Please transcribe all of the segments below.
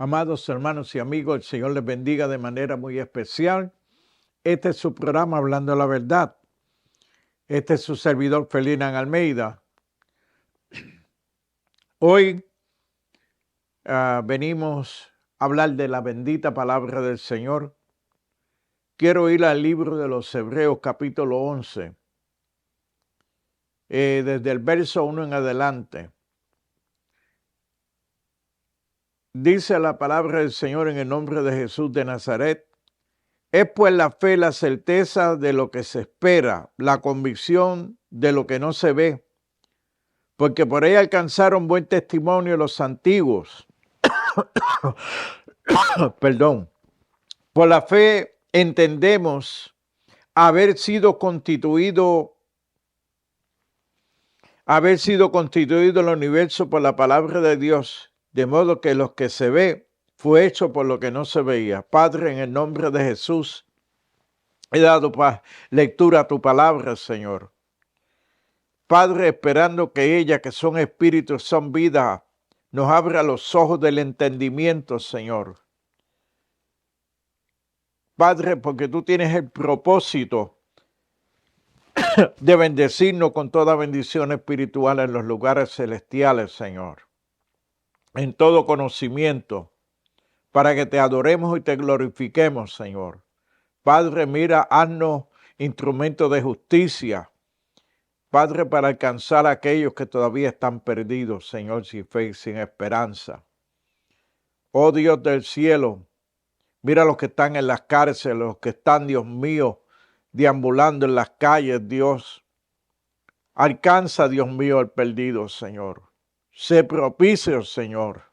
Amados hermanos y amigos, el Señor les bendiga de manera muy especial. Este es su programa Hablando la Verdad. Este es su servidor Felinan Almeida. Hoy venimos a hablar de la bendita palabra del Señor. Quiero ir al libro de los Hebreos capítulo 11, desde el verso 1 en adelante. Dice la palabra del Señor en el nombre de Jesús de Nazaret. Es pues la fe, la certeza de lo que se espera, la convicción de lo que no se ve, porque por ella alcanzaron buen testimonio los antiguos. Perdón. Por la fe entendemos haber sido constituido el universo por la palabra de Dios, de modo que lo que se ve fue hecho por lo que no se veía. Padre, en el nombre de Jesús, he dado lectura a tu palabra, Señor. Padre, esperando que ella, que son espíritus, son vida, nos abra los ojos del entendimiento, Señor. Padre, porque tú tienes el propósito de bendecirnos con toda bendición espiritual en los lugares celestiales, Señor. En todo conocimiento, para que te adoremos y te glorifiquemos, Señor. Padre, mira, haznos instrumentos de justicia. Padre, para alcanzar a aquellos que todavía están perdidos, Señor, sin fe y sin esperanza. Oh Dios del cielo, mira los que están en las cárceles, los que están, Dios mío, deambulando en las calles, Dios. Alcanza, Dios mío, al perdido, Señor. Sé propicio, Señor.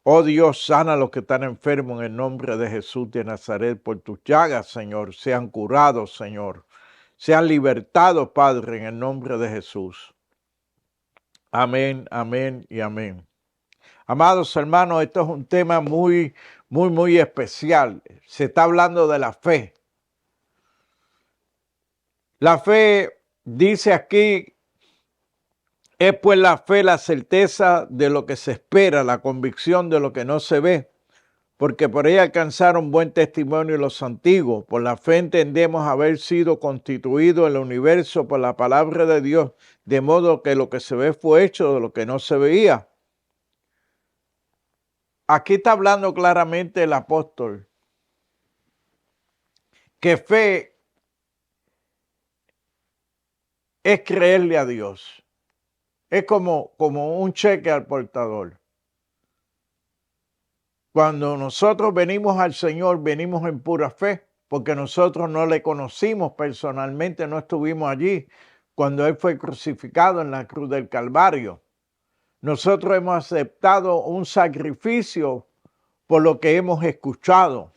Oh Dios, sana a los que están enfermos en el nombre de Jesús de Nazaret. Por tus llagas, Señor, sean curados, Señor. Sean libertados, Padre, en el nombre de Jesús. Amén, amén y amén. Amados hermanos, esto es un tema muy especial. Se está hablando de la fe. La fe, dice aquí, es pues la fe, la certeza de lo que se espera, la convicción de lo que no se ve, porque por ella alcanzaron buen testimonio los antiguos. Por la fe entendemos haber sido constituido el universo por la palabra de Dios, de modo que lo que se ve fue hecho de lo que no se veía. Aquí está hablando claramente el apóstol que fe es creerle a Dios. Es como un cheque al portador. Cuando nosotros venimos al Señor, venimos en pura fe, porque nosotros no le conocimos personalmente, no estuvimos allí cuando Él fue crucificado en la cruz del Calvario. Nosotros hemos aceptado un sacrificio por lo que hemos escuchado.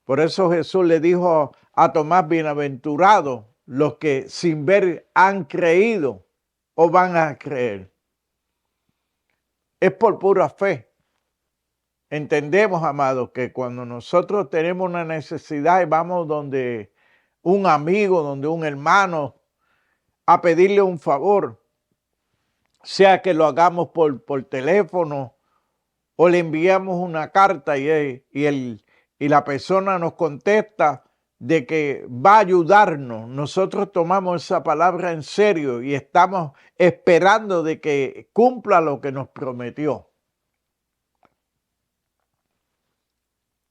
Por eso Jesús le dijo a Tomás, bienaventurados los que sin ver han creído o van a creer. Es por pura fe. Entendemos, amados, que cuando nosotros tenemos una necesidad y vamos donde un amigo, donde un hermano, a pedirle un favor, sea que lo hagamos por teléfono o le enviamos una carta y la persona nos contesta de que va a ayudarnos, nosotros tomamos esa palabra en serio y estamos esperando de que cumpla lo que nos prometió.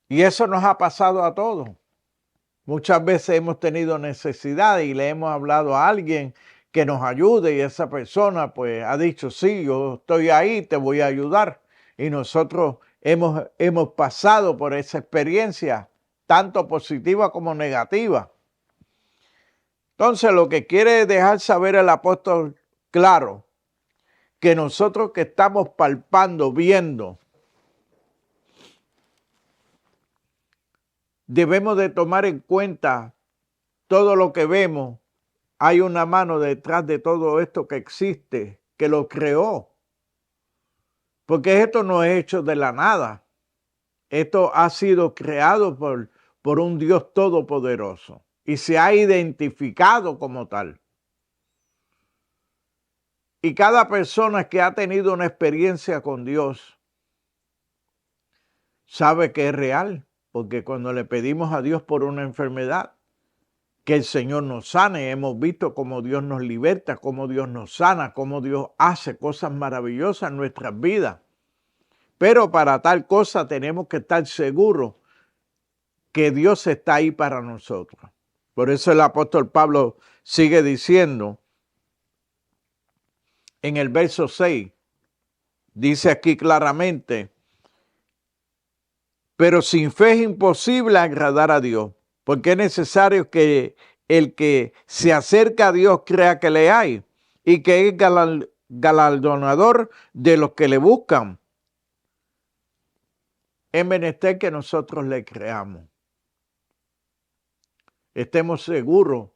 Y eso nos ha pasado a todos. Muchas veces hemos tenido necesidad y le hemos hablado a alguien que nos ayude y esa persona pues ha dicho, sí, yo estoy ahí, te voy a ayudar. Y nosotros hemos pasado por esa experiencia, tanto positiva como negativa. Entonces lo que quiere dejar saber el apóstol claro, que nosotros que estamos palpando, viendo, debemos de tomar en cuenta todo lo que vemos. Hay una mano detrás de todo esto que existe, que lo creó. Porque esto no es hecho de la nada. Esto ha sido creado por un Dios todopoderoso y se ha identificado como tal. Y cada persona que ha tenido una experiencia con Dios sabe que es real, porque cuando le pedimos a Dios por una enfermedad, que el Señor nos sane, hemos visto cómo Dios nos liberta, cómo Dios nos sana, cómo Dios hace cosas maravillosas en nuestras vidas. Pero para tal cosa tenemos que estar seguros que Dios está ahí para nosotros. Por eso el apóstol Pablo sigue diciendo en el verso 6, dice aquí claramente, pero sin fe es imposible agradar a Dios, porque es necesario que el que se acerca a Dios crea que le hay y que es galardonador de los que le buscan. Es menester que nosotros le creamos. Estemos seguros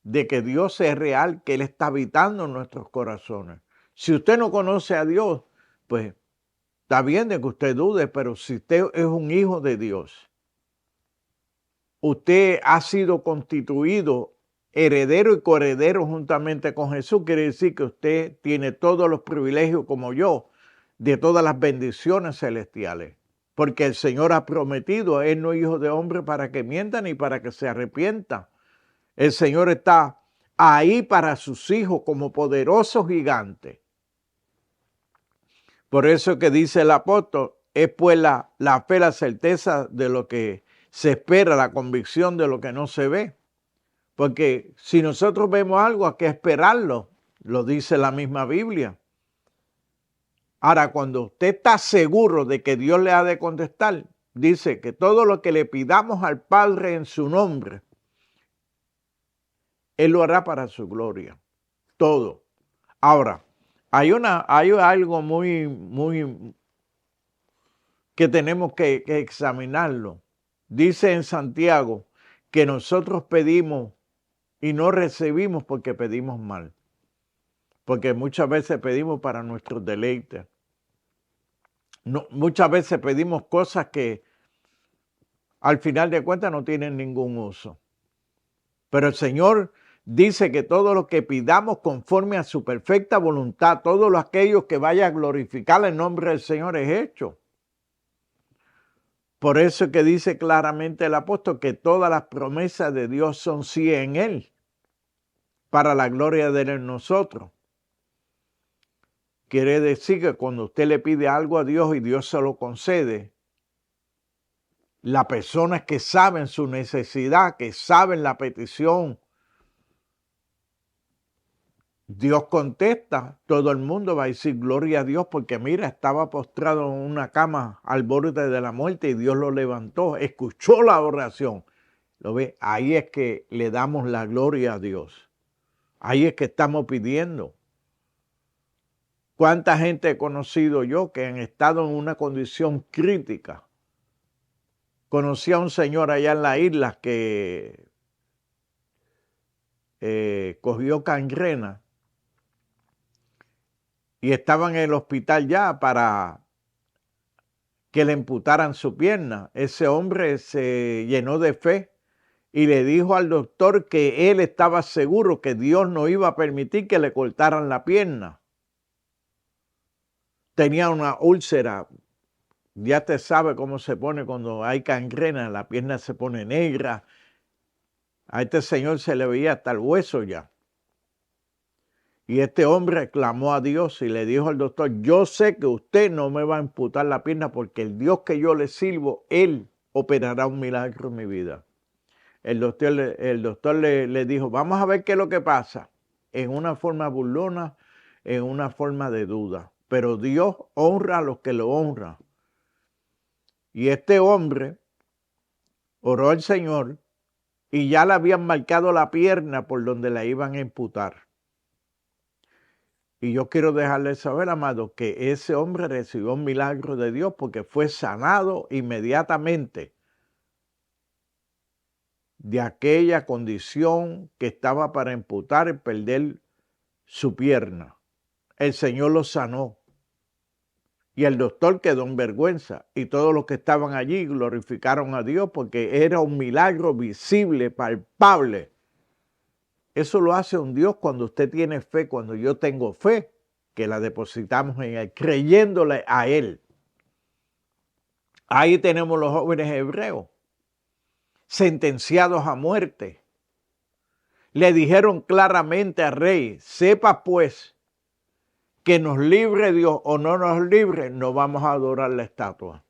de que Dios es real, que Él está habitando en nuestros corazones. Si usted no conoce a Dios, pues está bien de que usted dude, pero si usted es un hijo de Dios, usted ha sido constituido heredero y coheredero juntamente con Jesús, quiere decir que usted tiene todos los privilegios como yo, de todas las bendiciones celestiales. Porque el Señor ha prometido, Él no es hijo de hombre para que mienta ni para que se arrepienta. El Señor está ahí para sus hijos como poderoso gigante. Por eso que dice el apóstol, es pues la fe, la certeza de lo que se espera, la convicción de lo que no se ve. Porque si nosotros vemos algo, hay que esperarlo, lo dice la misma Biblia. Ahora, cuando usted está seguro de que Dios le ha de contestar, dice que todo lo que le pidamos al Padre en su nombre, Él lo hará para su gloria. Todo. Ahora, hay algo muy que tenemos que examinarlo. Dice en Santiago que nosotros pedimos y no recibimos porque pedimos mal. Porque muchas veces pedimos para nuestros deleites. No, muchas veces pedimos cosas que al final de cuentas no tienen ningún uso. Pero el Señor dice que todo lo que pidamos conforme a su perfecta voluntad, todo aquello que vaya a glorificar el nombre del Señor es hecho. Por eso es que dice claramente el apóstol que todas las promesas de Dios son sí en Él, para la gloria de Él en nosotros. Quiere decir que cuando usted le pide algo a Dios y Dios se lo concede, las personas que saben su necesidad, que saben la petición, Dios contesta, todo el mundo va a decir gloria a Dios porque mira, estaba postrado en una cama al borde de la muerte y Dios lo levantó, escuchó la oración. ¿Lo ve? Ahí es que le damos la gloria a Dios. Ahí es que estamos pidiendo. ¿Cuánta gente he conocido yo que han estado en una condición crítica? Conocí a un señor allá en la isla que cogió gangrena y estaba en el hospital ya para que le amputaran su pierna. Ese hombre se llenó de fe y le dijo al doctor que él estaba seguro que Dios no iba a permitir que le cortaran la pierna. Tenía una úlcera. Ya te sabe cómo se pone cuando hay gangrena, la pierna se pone negra. A este señor se le veía hasta el hueso ya. Y este hombre clamó a Dios y le dijo al doctor, yo sé que usted no me va a amputar la pierna porque el Dios que yo le sirvo, Él operará un milagro en mi vida. El doctor le dijo, vamos a ver qué es lo que pasa. En una forma burlona, en una forma de duda. Pero Dios honra a los que lo honran. Y este hombre oró al Señor y ya le habían marcado la pierna por donde la iban a amputar. Y yo quiero dejarles saber, amados, que ese hombre recibió un milagro de Dios porque fue sanado inmediatamente de aquella condición que estaba para amputar y perder su pierna. El Señor lo sanó. Y el doctor quedó en vergüenza. Y todos los que estaban allí glorificaron a Dios porque era un milagro visible, palpable. Eso lo hace un Dios cuando usted tiene fe, cuando yo tengo fe, que la depositamos en Él, creyéndole a Él. Ahí tenemos los jóvenes hebreos, sentenciados a muerte. Le dijeron claramente al rey, sepa pues que nos libre Dios o no nos libre, no vamos a adorar la estatua.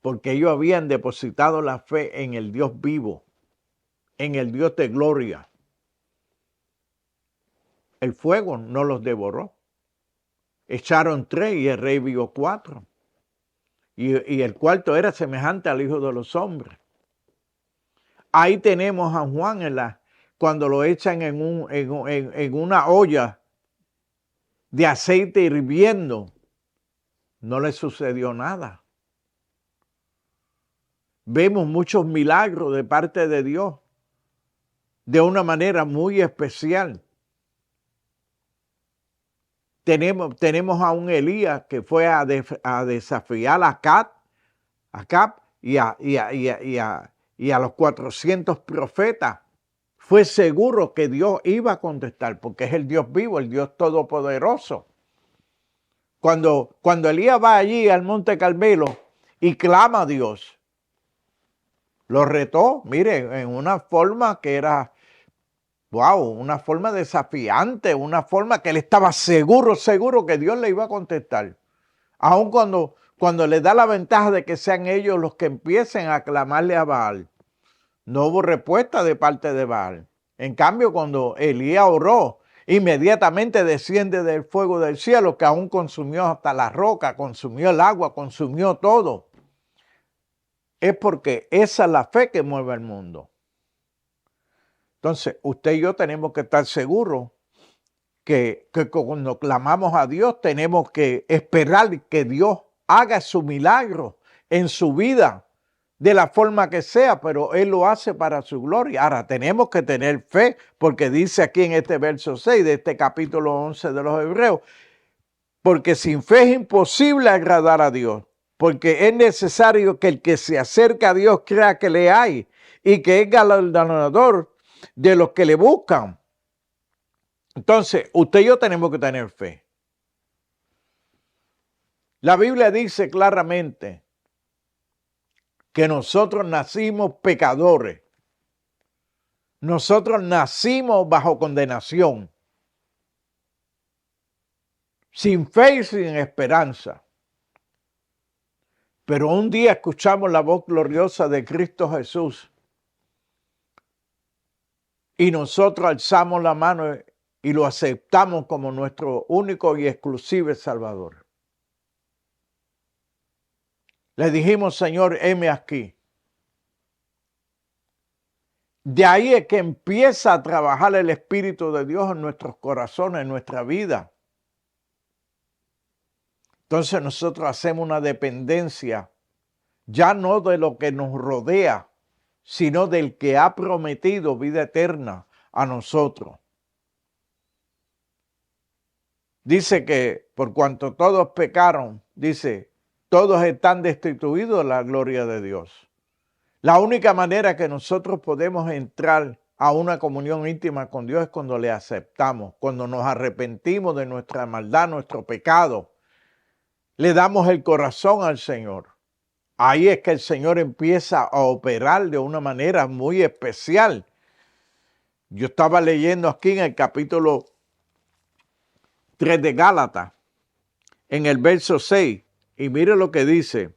Porque ellos habían depositado la fe en el Dios vivo, en el Dios de gloria. El fuego no los devoró. Echaron 3 y el rey vio 4. Y el cuarto era semejante al Hijo de los Hombres. Ahí tenemos a Juan cuando lo echan en una olla de aceite hirviendo. No le sucedió nada. Vemos muchos milagros de parte de Dios de una manera muy especial. Tenemos a un Elías que fue a desafiar a Acab y a los 400 profetas. Fue seguro que Dios iba a contestar porque es el Dios vivo, el Dios todopoderoso. Cuando Elías va allí al Monte Carmelo y clama a Dios, lo retó, mire, en una forma que era, una forma desafiante, una forma que él estaba seguro que Dios le iba a contestar. Aun cuando le da la ventaja de que sean ellos los que empiecen a clamarle a Baal. No hubo respuesta de parte de Baal. En cambio, cuando Elías oró, inmediatamente desciende del fuego del cielo, que aún consumió hasta la roca, consumió el agua, consumió todo. Es porque esa es la fe que mueve el mundo. Entonces, usted y yo tenemos que estar seguros que cuando clamamos a Dios tenemos que esperar que Dios haga su milagro en su vida de la forma que sea, pero Él lo hace para su gloria. Ahora, tenemos que tener fe, porque dice aquí en este verso 6 de este capítulo 11 de los Hebreos, porque sin fe es imposible agradar a Dios, porque es necesario que el que se acerca a Dios crea que le hay y que es galardonador de los que le buscan. Entonces, usted y yo tenemos que tener fe. La Biblia dice claramente que nosotros nacimos pecadores. Nosotros nacimos bajo condenación, sin fe y sin esperanza. Pero un día escuchamos la voz gloriosa de Cristo Jesús y nosotros alzamos la mano y lo aceptamos como nuestro único y exclusivo Salvador. Le dijimos, Señor, heme aquí. De ahí es que empieza a trabajar el Espíritu de Dios en nuestros corazones, en nuestra vida. Entonces nosotros hacemos una dependencia, ya no de lo que nos rodea, sino del que ha prometido vida eterna a nosotros. Dice que por cuanto todos pecaron, dice, todos están destituidos de la gloria de Dios. La única manera que nosotros podemos entrar a una comunión íntima con Dios es cuando le aceptamos, cuando nos arrepentimos de nuestra maldad, nuestro pecado. Le damos el corazón al Señor. Ahí es que el Señor empieza a operar de una manera muy especial. Yo estaba leyendo aquí en el capítulo 3 de Gálatas, en el verso 6, y mire lo que dice.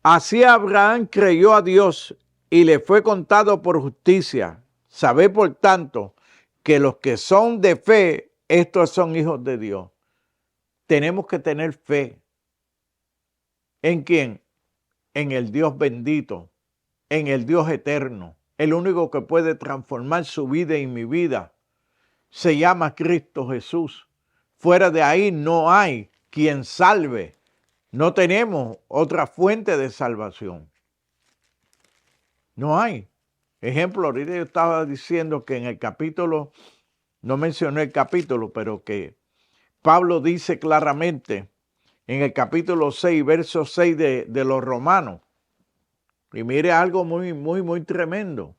Así Abraham creyó a Dios y le fue contado por justicia. Sabed por tanto que los que son de fe, estos son hijos de Dios. Tenemos que tener fe. ¿En quién? En el Dios bendito, en el Dios eterno, el único que puede transformar su vida y mi vida. Se llama Cristo Jesús. Fuera de ahí no hay quien salve. No tenemos otra fuente de salvación. No hay. Ejemplo, ahorita yo estaba diciendo que en el capítulo, no mencioné el capítulo, pero que Pablo dice claramente en el capítulo 6, verso 6 de los Romanos. Y mire algo muy tremendo.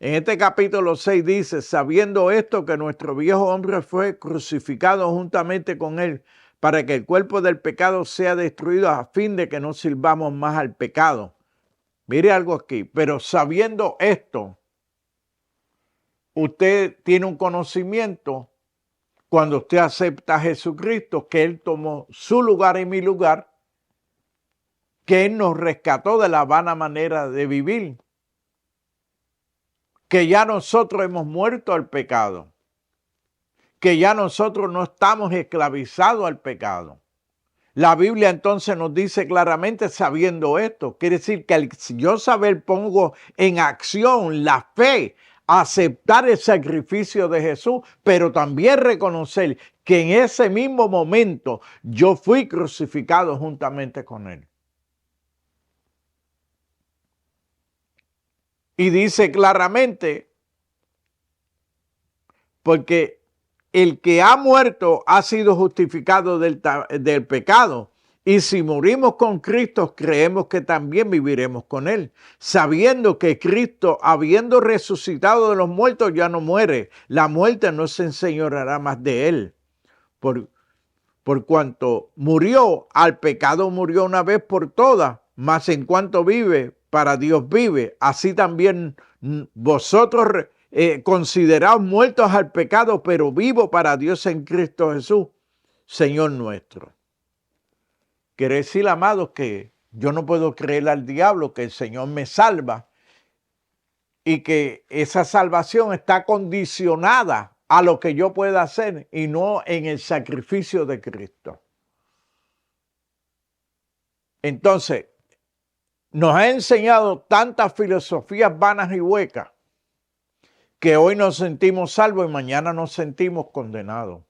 En este capítulo 6 dice, sabiendo esto que nuestro viejo hombre fue crucificado juntamente con él, para que el cuerpo del pecado sea destruido a fin de que no sirvamos más al pecado. Mire algo aquí, pero sabiendo esto, usted tiene un conocimiento cuando usted acepta a Jesucristo, que Él tomó su lugar y mi lugar, que Él nos rescató de la vana manera de vivir, que ya nosotros hemos muerto al pecado, que ya nosotros no estamos esclavizados al pecado. La Biblia entonces nos dice claramente, sabiendo esto, quiere decir que al yo saber pongo en acción la fe, aceptar el sacrificio de Jesús, pero también reconocer que en ese mismo momento yo fui crucificado juntamente con Él. Y dice claramente, porque el que ha muerto ha sido justificado del pecado. Y si morimos con Cristo, creemos que también viviremos con Él, sabiendo que Cristo, habiendo resucitado de los muertos, ya no muere. La muerte no se enseñoreará más de Él. Por cuanto murió, al pecado murió una vez por todas, mas en cuanto vive, para Dios vive. Así también vosotros consideraos muertos al pecado, pero vivos para Dios en Cristo Jesús, Señor nuestro. Quiere decir, amados, que yo no puedo creer al diablo que el Señor me salva y que esa salvación está condicionada a lo que yo pueda hacer y no en el sacrificio de Cristo. Entonces, nos ha enseñado tantas filosofías vanas y huecas que hoy nos sentimos salvos y mañana nos sentimos condenados.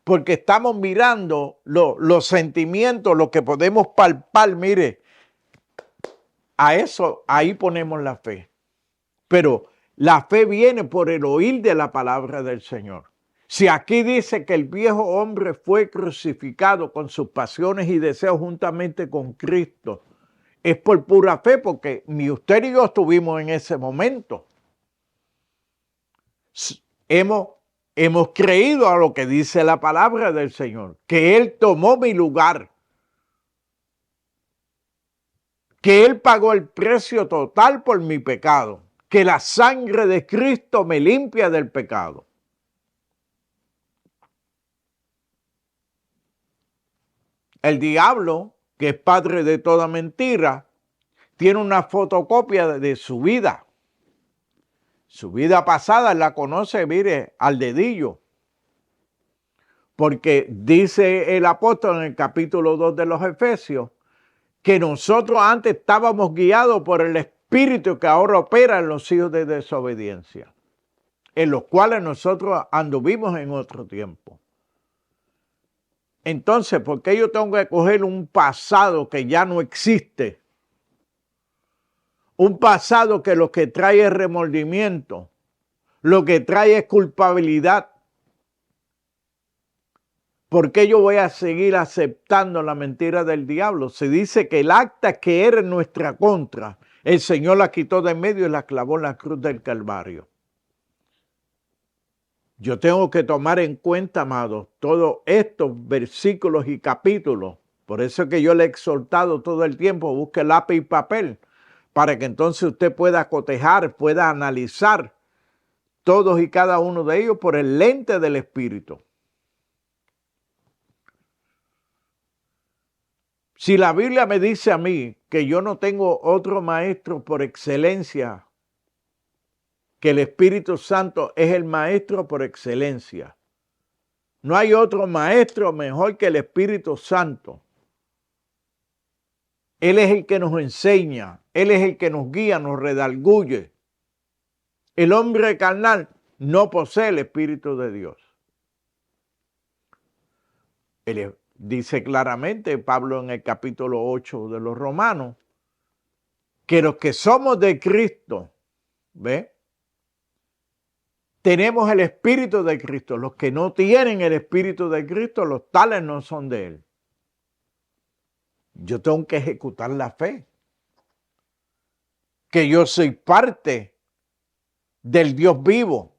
Porque estamos mirando los sentimientos, lo que podemos palpar, mire, a eso, ahí ponemos la fe. Pero la fe viene por el oír de la palabra del Señor. Si aquí dice que el viejo hombre fue crucificado con sus pasiones y deseos juntamente con Cristo, es por pura fe, porque ni usted ni yo estuvimos en ese momento. Hemos creído a lo que dice la palabra del Señor, que Él tomó mi lugar, que Él pagó el precio total por mi pecado, que la sangre de Cristo me limpia del pecado. El diablo, que es padre de toda mentira, tiene una fotocopia de su vida. Su vida pasada la conoce, mire, al dedillo. Porque dice el apóstol en el capítulo 2 de los Efesios, que nosotros antes estábamos guiados por el espíritu que ahora opera en los hijos de desobediencia, en los cuales nosotros anduvimos en otro tiempo. Entonces, ¿por qué yo tengo que coger un pasado que ya no existe? Un pasado que lo que trae es remordimiento, lo que trae es culpabilidad. ¿Por qué yo voy a seguir aceptando la mentira del diablo? Se dice que el acta que era en nuestra contra, el Señor la quitó de en medio y la clavó en la cruz del Calvario. Yo tengo que tomar en cuenta, amados, todos estos versículos y capítulos. Por eso es que yo le he exhortado todo el tiempo, busque lápiz y papel, para que entonces usted pueda cotejar, pueda analizar todos y cada uno de ellos por el lente del Espíritu. Si la Biblia me dice a mí que yo no tengo otro maestro por excelencia, que el Espíritu Santo es el maestro por excelencia. No hay otro maestro mejor que el Espíritu Santo. Él es el que nos enseña, Él es el que nos guía, nos redarguye. El hombre carnal no posee el Espíritu de Dios. Dice claramente Pablo en el capítulo 8 de los Romanos, que los que somos de Cristo, ¿ve? Tenemos el Espíritu de Cristo. Los que no tienen el Espíritu de Cristo, los tales no son de Él. Yo tengo que ejecutar la fe. Que yo soy parte del Dios vivo.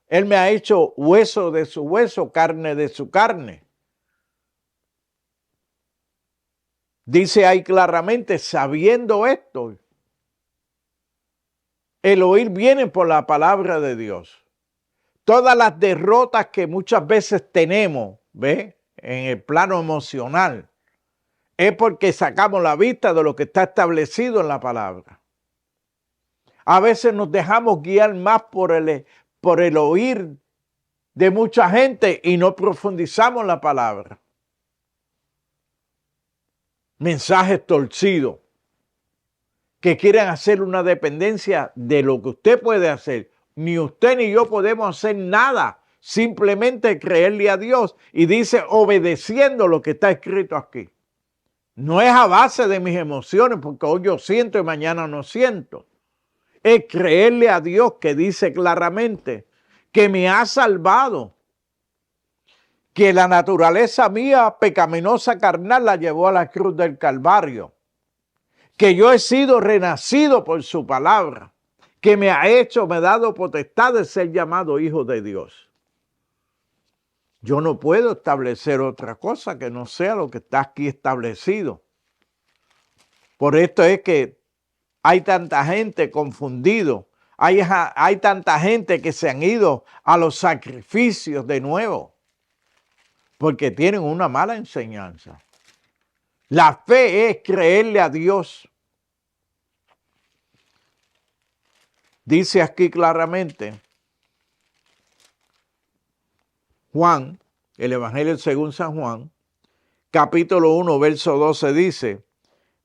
Él me ha hecho hueso de su hueso, carne de su carne. Dice ahí claramente, sabiendo esto, el oír viene por la palabra de Dios. Todas las derrotas que muchas veces tenemos, ¿ve? En el plano emocional, es porque sacamos la vista de lo que está establecido en la palabra. A veces nos dejamos guiar más por el oír de mucha gente y no profundizamos la palabra. Mensajes torcidos que quieren hacer una dependencia de lo que usted puede hacer. Ni usted ni yo podemos hacer nada, simplemente creerle a Dios. Y dice obedeciendo lo que está escrito aquí. No es a base de mis emociones, porque hoy yo siento y mañana no siento. Es creerle a Dios que dice claramente que me ha salvado, que la naturaleza mía pecaminosa carnal la llevó a la cruz del Calvario, que yo he sido renacido por su palabra, que me ha dado potestad de ser llamado hijo de Dios. Yo no puedo establecer otra cosa que no sea lo que está aquí establecido. Por esto es que hay tanta gente confundido, hay tanta gente que se han ido a los sacrificios de nuevo, porque tienen una mala enseñanza. La fe es creerle a Dios. Dice aquí claramente, Juan, el Evangelio según San Juan, capítulo 1, verso 12 dice,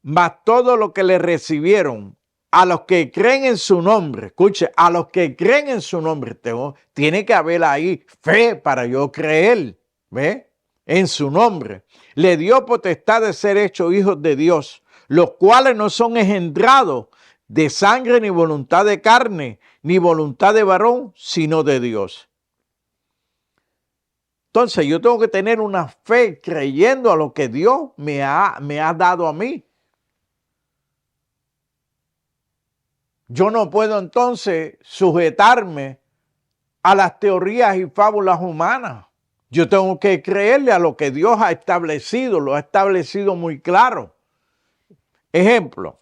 mas todo lo que le recibieron, a los que creen en su nombre, escuche, a los que creen en su nombre, tiene que haber ahí fe para yo creer, ¿ve? En su nombre. Le dio potestad de ser hechos hijos de Dios, los cuales no son engendrados de sangre ni voluntad de carne, ni voluntad de varón, sino de Dios. Entonces yo tengo que tener una fe creyendo a lo que Dios me ha dado a mí. Yo no puedo entonces sujetarme a las teorías y fábulas humanas. Yo tengo que creerle a lo que Dios ha establecido, lo ha establecido muy claro. Ejemplo,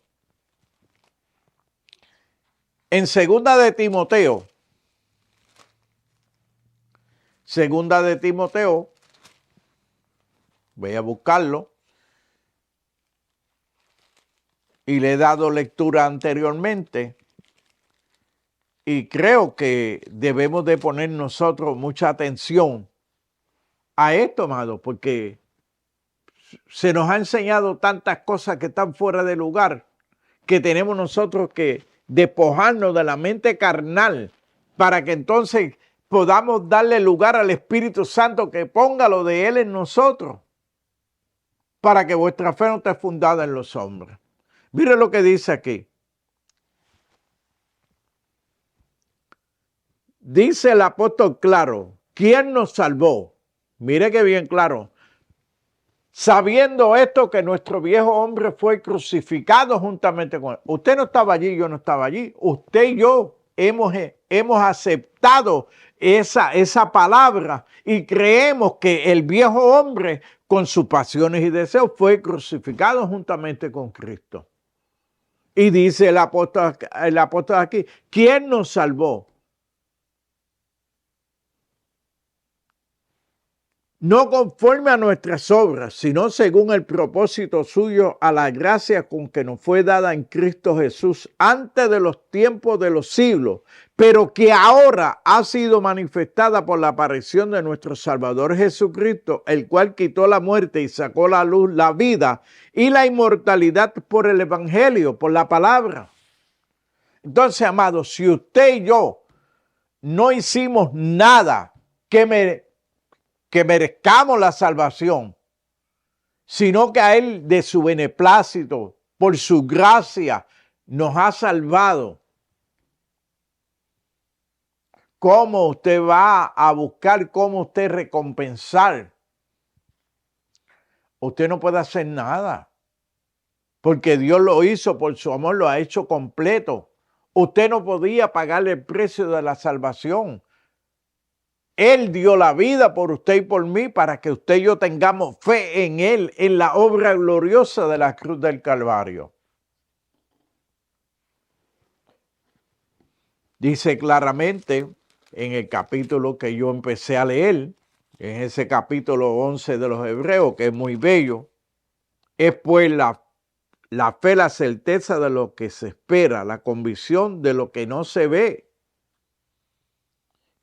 en segunda de Timoteo, voy a buscarlo, y le he dado lectura anteriormente, y creo que debemos de poner nosotros mucha atención a esto, amado, porque se nos ha enseñado tantas cosas que están fuera de lugar, que tenemos nosotros que despojarnos de la mente carnal para que entonces podamos darle lugar al Espíritu Santo que ponga lo de Él en nosotros, para que vuestra fe no esté fundada en los hombres. Mire lo que dice aquí. Dice el apóstol claro, ¿quién nos salvó? Mire que bien claro. Sabiendo esto que nuestro viejo hombre fue crucificado juntamente con él. Usted no estaba allí, yo no estaba allí. Usted y yo hemos aceptado esa palabra y creemos que el viejo hombre con sus pasiones y deseos fue crucificado juntamente con Cristo. Y dice el apóstol aquí, ¿quién nos salvó? No conforme a nuestras obras, sino según el propósito suyo, a la gracia con que nos fue dada en Cristo Jesús antes de los tiempos de los siglos, pero que ahora ha sido manifestada por la aparición de nuestro Salvador Jesucristo, el cual quitó la muerte y sacó a la luz la vida y la inmortalidad por el Evangelio, por la palabra. Entonces, amados, si usted y yo no hicimos nada que merezcamos la salvación, sino que a Él de su beneplácito, por su gracia, nos ha salvado. ¿Cómo usted va a buscar, cómo usted recompensar? Usted no puede hacer nada, porque Dios lo hizo por su amor, lo ha hecho completo. Usted no podía pagarle el precio de la salvación. Él dio la vida por usted y por mí para que usted y yo tengamos fe en Él, en la obra gloriosa de la cruz del Calvario. Dice claramente en el capítulo que yo empecé a leer, en ese capítulo 11 de los Hebreos, que es muy bello, es pues la fe, la certeza de lo que se espera, la convicción de lo que no se ve.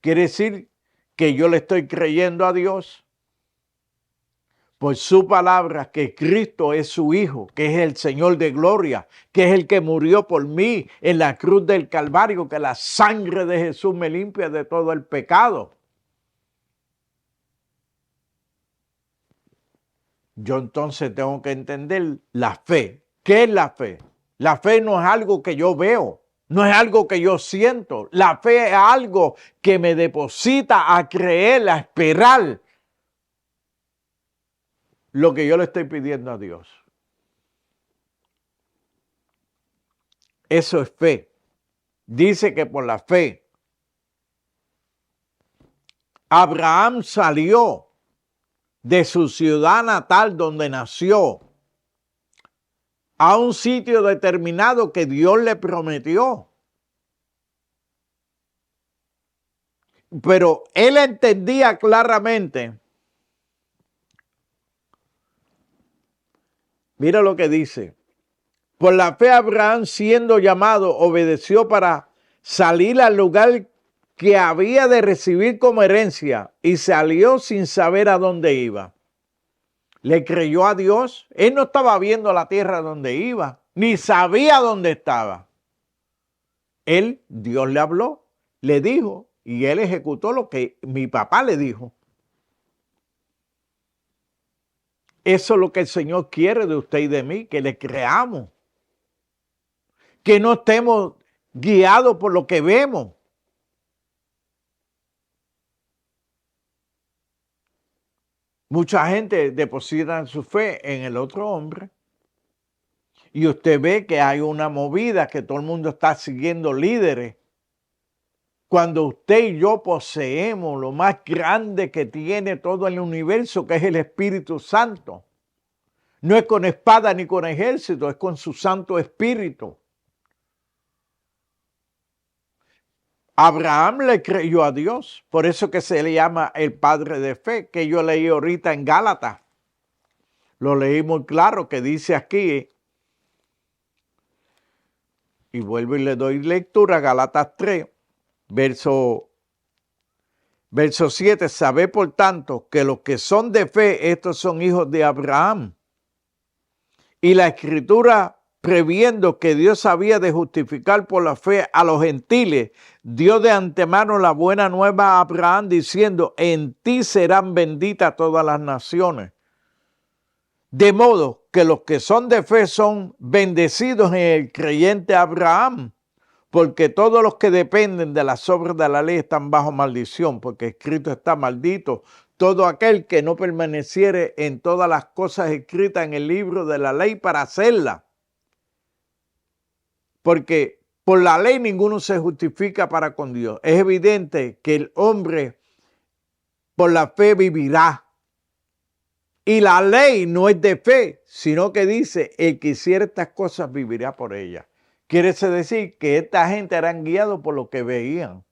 Quiere decir que yo le estoy creyendo a Dios por su palabra, que Cristo es su Hijo, que es el Señor de gloria, que es el que murió por mí en la cruz del Calvario, que la sangre de Jesús me limpia de todo el pecado. Yo entonces tengo que entender la fe. ¿Qué es la fe? La fe no es algo que yo veo, no es algo que yo siento. La fe es algo que me deposita a creer, a esperar lo que yo le estoy pidiendo a Dios. Eso es fe. Dice que por la fe Abraham salió de su ciudad natal donde nació a un sitio determinado que Dios le prometió. Pero él entendía claramente. Mira lo que dice. Por la fe Abraham, siendo llamado, obedeció para salir al lugar que había de recibir como herencia y salió sin saber a dónde iba. Le creyó a Dios. Él no estaba viendo la tierra donde iba, ni sabía dónde estaba. Dios le habló, le dijo, y él ejecutó lo que mi papá le dijo. Eso es lo que el Señor quiere de usted y de mí, que le creamos. Que no estemos guiados por lo que vemos. Mucha gente deposita su fe en el otro hombre. Y usted ve que hay una movida, que todo el mundo está siguiendo líderes. Cuando usted y yo poseemos lo más grande que tiene todo el universo, que es el Espíritu Santo. No es con espada ni con ejército, es con su Santo Espíritu. Abraham le creyó a Dios, por eso que se le llama el padre de fe, que yo leí ahorita en Gálatas. Lo leí muy claro, que dice aquí, y vuelvo y le doy lectura, Gálatas 3, verso 7, sabed por tanto que los que son de fe, estos son hijos de Abraham. Y la Escritura, previendo que Dios había de justificar por la fe a los gentiles, dio de antemano la buena nueva a Abraham, diciendo, en ti serán benditas todas las naciones. De modo que los que son de fe son bendecidos en el creyente Abraham, porque todos los que dependen de las obras de la ley están bajo maldición, porque escrito está: maldito todo aquel que no permaneciere en todas las cosas escritas en el libro de la ley para hacerlas. Porque por la ley ninguno se justifica para con Dios. Es evidente que el hombre por la fe vivirá. Y la ley no es de fe, sino que dice, el que hiciera estas cosas vivirá por ellas. Quiere decir que esta gente eran guiados por lo que veían.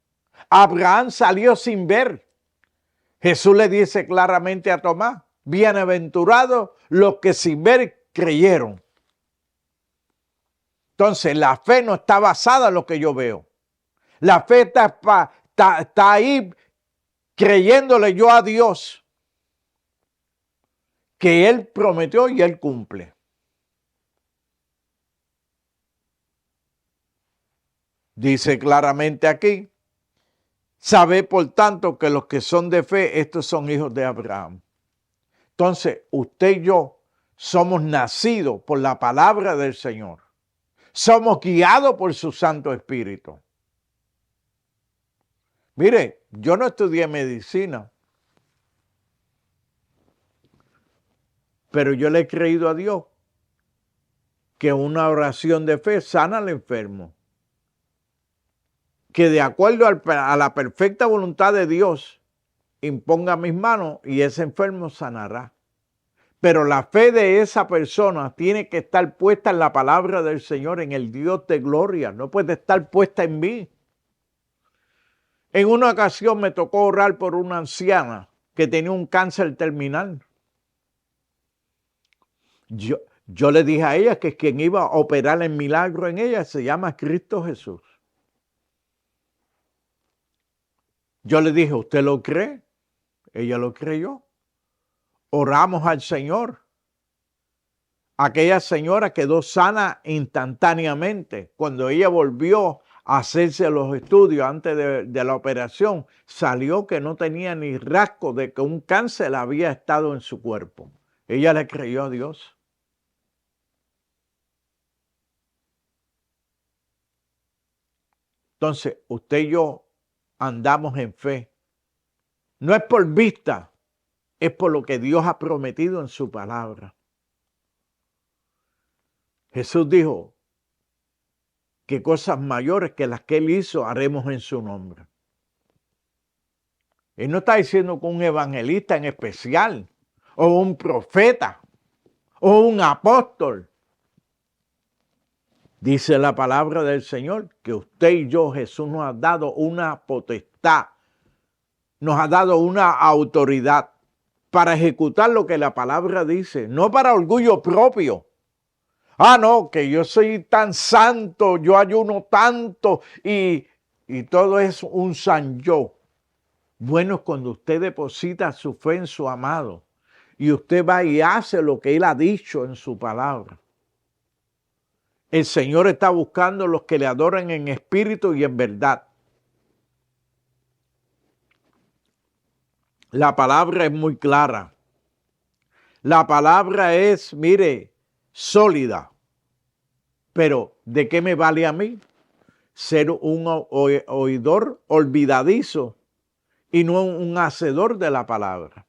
Abraham salió sin ver. Jesús le dice claramente a Tomás, bienaventurados los que sin ver creyeron. Entonces, la fe no está basada en lo que yo veo. La fe está ahí creyéndole yo a Dios que Él prometió y Él cumple. Dice claramente aquí, sabed por tanto que los que son de fe, estos son hijos de Abraham. Entonces, usted y yo somos nacidos por la palabra del Señor. Somos guiados por su Santo Espíritu. Mire, yo no estudié medicina, pero yo le he creído a Dios que una oración de fe sana al enfermo. Que de acuerdo a la perfecta voluntad de Dios, imponga mis manos y ese enfermo sanará. Pero la fe de esa persona tiene que estar puesta en la palabra del Señor, en el Dios de gloria. No puede estar puesta en mí. En una ocasión me tocó orar por una anciana que tenía un cáncer terminal. Yo le dije a ella que quien iba a operar el milagro en ella se llama Cristo Jesús. Yo le dije, ¿usted lo cree? Ella lo creyó. Oramos al Señor. Aquella señora quedó sana instantáneamente. Cuando ella volvió a hacerse los estudios antes de la operación, salió que no tenía ni rasgo de que un cáncer había estado en su cuerpo. Ella le creyó a Dios. Entonces, usted y yo andamos en fe. No es por vista, es por lo que Dios ha prometido en su palabra. Jesús dijo que cosas mayores que las que Él hizo haremos en su nombre. Él no está diciendo que un evangelista en especial, o un profeta, o un apóstol. Dice la palabra del Señor que usted y yo, Jesús nos ha dado una potestad, nos ha dado una autoridad para ejecutar lo que la palabra dice, no para orgullo propio. Ah, no, que yo soy tan santo, yo ayuno tanto y todo es un san yo. Bueno, es cuando usted deposita su fe en su amado y usted va y hace lo que Él ha dicho en su palabra. El Señor está buscando los que le adoran en espíritu y en verdad. La palabra es muy clara. La palabra es, mire, sólida. Pero, ¿de qué me vale a mí ser un oidor olvidadizo y no un hacedor de la palabra?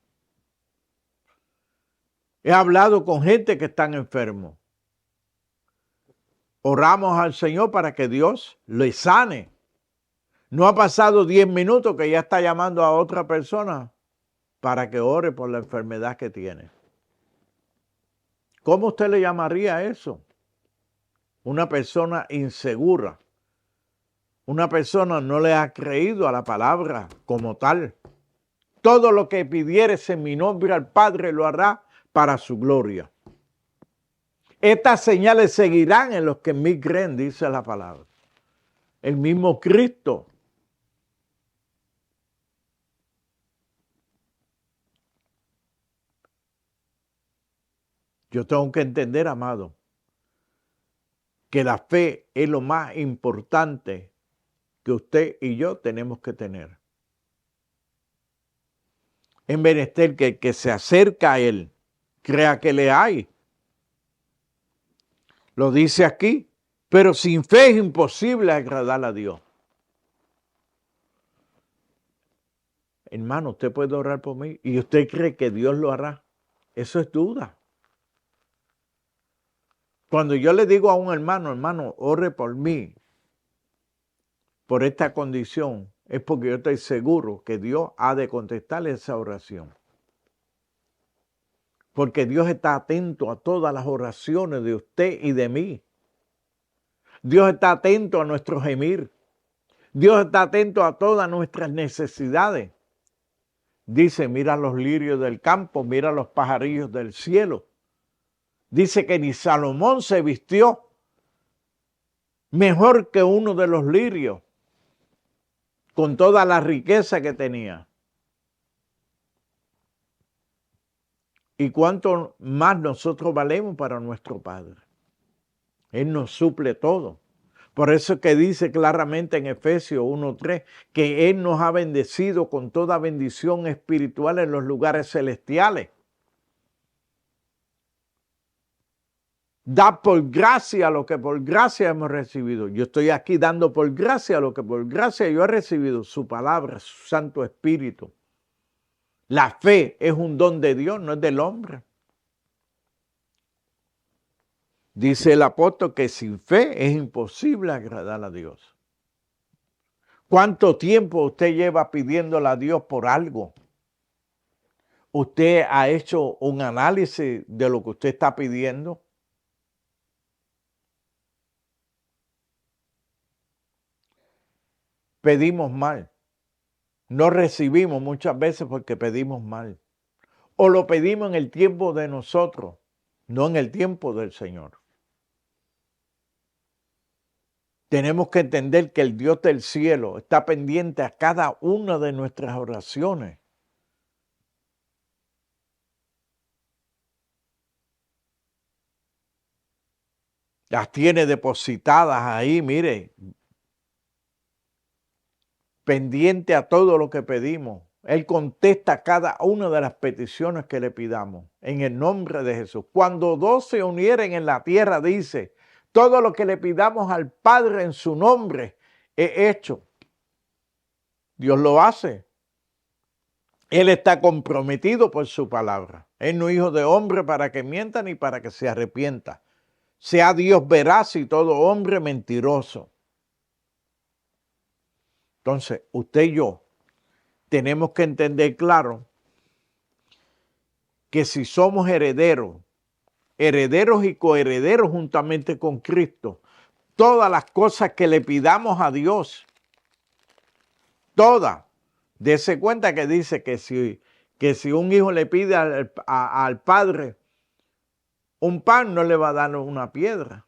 He hablado con gente que están enfermos. Oramos al Señor para que Dios le sane. No ha pasado 10 minutos que ya está llamando a otra persona para que ore por la enfermedad que tiene. ¿Cómo usted le llamaría a eso? Una persona insegura. Una persona no le ha creído a la palabra como tal. Todo lo que pidieres en mi nombre al Padre lo hará para su gloria. Estas señales seguirán en los que en mí creen, dice la palabra. El mismo Cristo. Yo tengo que entender, amado, que la fe es lo más importante que usted y yo tenemos que tener. Es menester que el que se acerca a Él crea que le hay. Lo dice aquí, pero sin fe es imposible agradar a Dios. Hermano, usted puede orar por mí y usted cree que Dios lo hará. Eso es duda. Cuando yo le digo a un hermano, ore por mí, por esta condición, es porque yo estoy seguro que Dios ha de contestarle esa oración. Porque Dios está atento a todas las oraciones de usted y de mí. Dios está atento a nuestro gemir. Dios está atento a todas nuestras necesidades. Dice, mira los lirios del campo, mira los pajarillos del cielo. Dice que ni Salomón se vistió mejor que uno de los lirios, con toda la riqueza que tenía. ¿Y cuánto más nosotros valemos para nuestro Padre? Él nos suple todo. Por eso que dice claramente en Efesios 1:3 que Él nos ha bendecido con toda bendición espiritual en los lugares celestiales. Da por gracia lo que por gracia hemos recibido. Yo estoy aquí dando por gracia lo que por gracia yo he recibido. Su palabra, su Santo Espíritu. La fe es un don de Dios, no es del hombre. Dice el apóstol que sin fe es imposible agradar a Dios. ¿Cuánto tiempo usted lleva pidiéndole a Dios por algo? ¿Usted ha hecho un análisis de lo que usted está pidiendo? Pedimos mal. No recibimos muchas veces porque pedimos mal. O lo pedimos en el tiempo de nosotros, no en el tiempo del Señor. Tenemos que entender que el Dios del cielo está pendiente a cada una de nuestras oraciones. Las tiene depositadas ahí, mire, pendiente a todo lo que pedimos. Él contesta cada una de las peticiones que le pidamos en el nombre de Jesús. Cuando dos se unieren en la tierra, dice, todo lo que le pidamos al Padre en su nombre he hecho. Dios lo hace. Él está comprometido por su palabra. Él no es hijo de hombre para que mienta ni para que se arrepienta. Sea Dios veraz y todo hombre mentiroso. Entonces, usted y yo tenemos que entender claro que si somos herederos y coherederos juntamente con Cristo, todas las cosas que le pidamos a Dios, todas, dése cuenta que dice que si un hijo le pide al padre un pan, no le va a dar una piedra.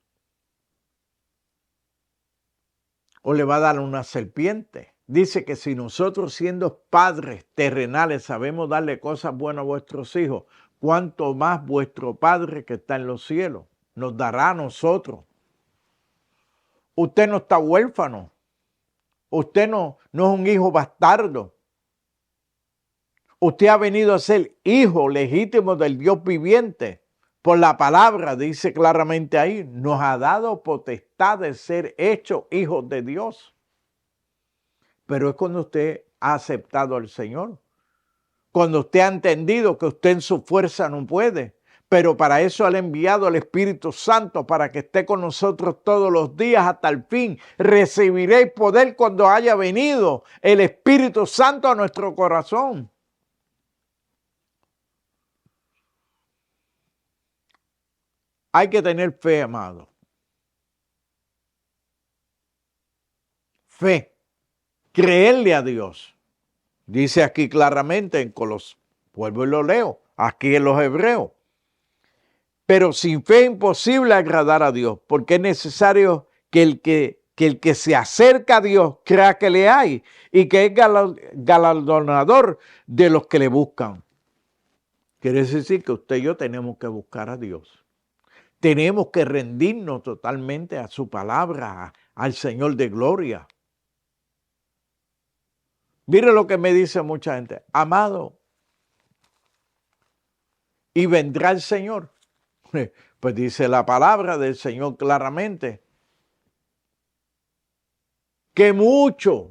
O le va a dar una serpiente. Dice que si nosotros siendo padres terrenales sabemos darle cosas buenas a vuestros hijos, cuánto más vuestro Padre que está en los cielos nos dará a nosotros. Usted no está huérfano. Usted no es un hijo bastardo. Usted ha venido a ser hijo legítimo del Dios viviente. Por la palabra, dice claramente ahí, nos ha dado potestad de ser hechos hijos de Dios. Pero es cuando usted ha aceptado al Señor. Cuando usted ha entendido que usted en su fuerza no puede. Pero para eso le ha enviado al Espíritu Santo para que esté con nosotros todos los días hasta el fin. Recibiréis poder cuando haya venido el Espíritu Santo a nuestro corazón. Hay que tener fe, amado. Fe. Creerle a Dios. Dice aquí claramente en Colosas, vuelvo y lo leo, aquí en los Hebreos. Pero sin fe es imposible agradar a Dios, porque es necesario que el que se acerca a Dios crea que le hay y que es galardonador de los que le buscan. Quiere decir que usted y yo tenemos que buscar a Dios. Tenemos que rendirnos totalmente a su palabra, al Señor de gloria. Mire lo que me dice mucha gente, amado, y vendrá el Señor. Pues dice la palabra del Señor claramente, que muchos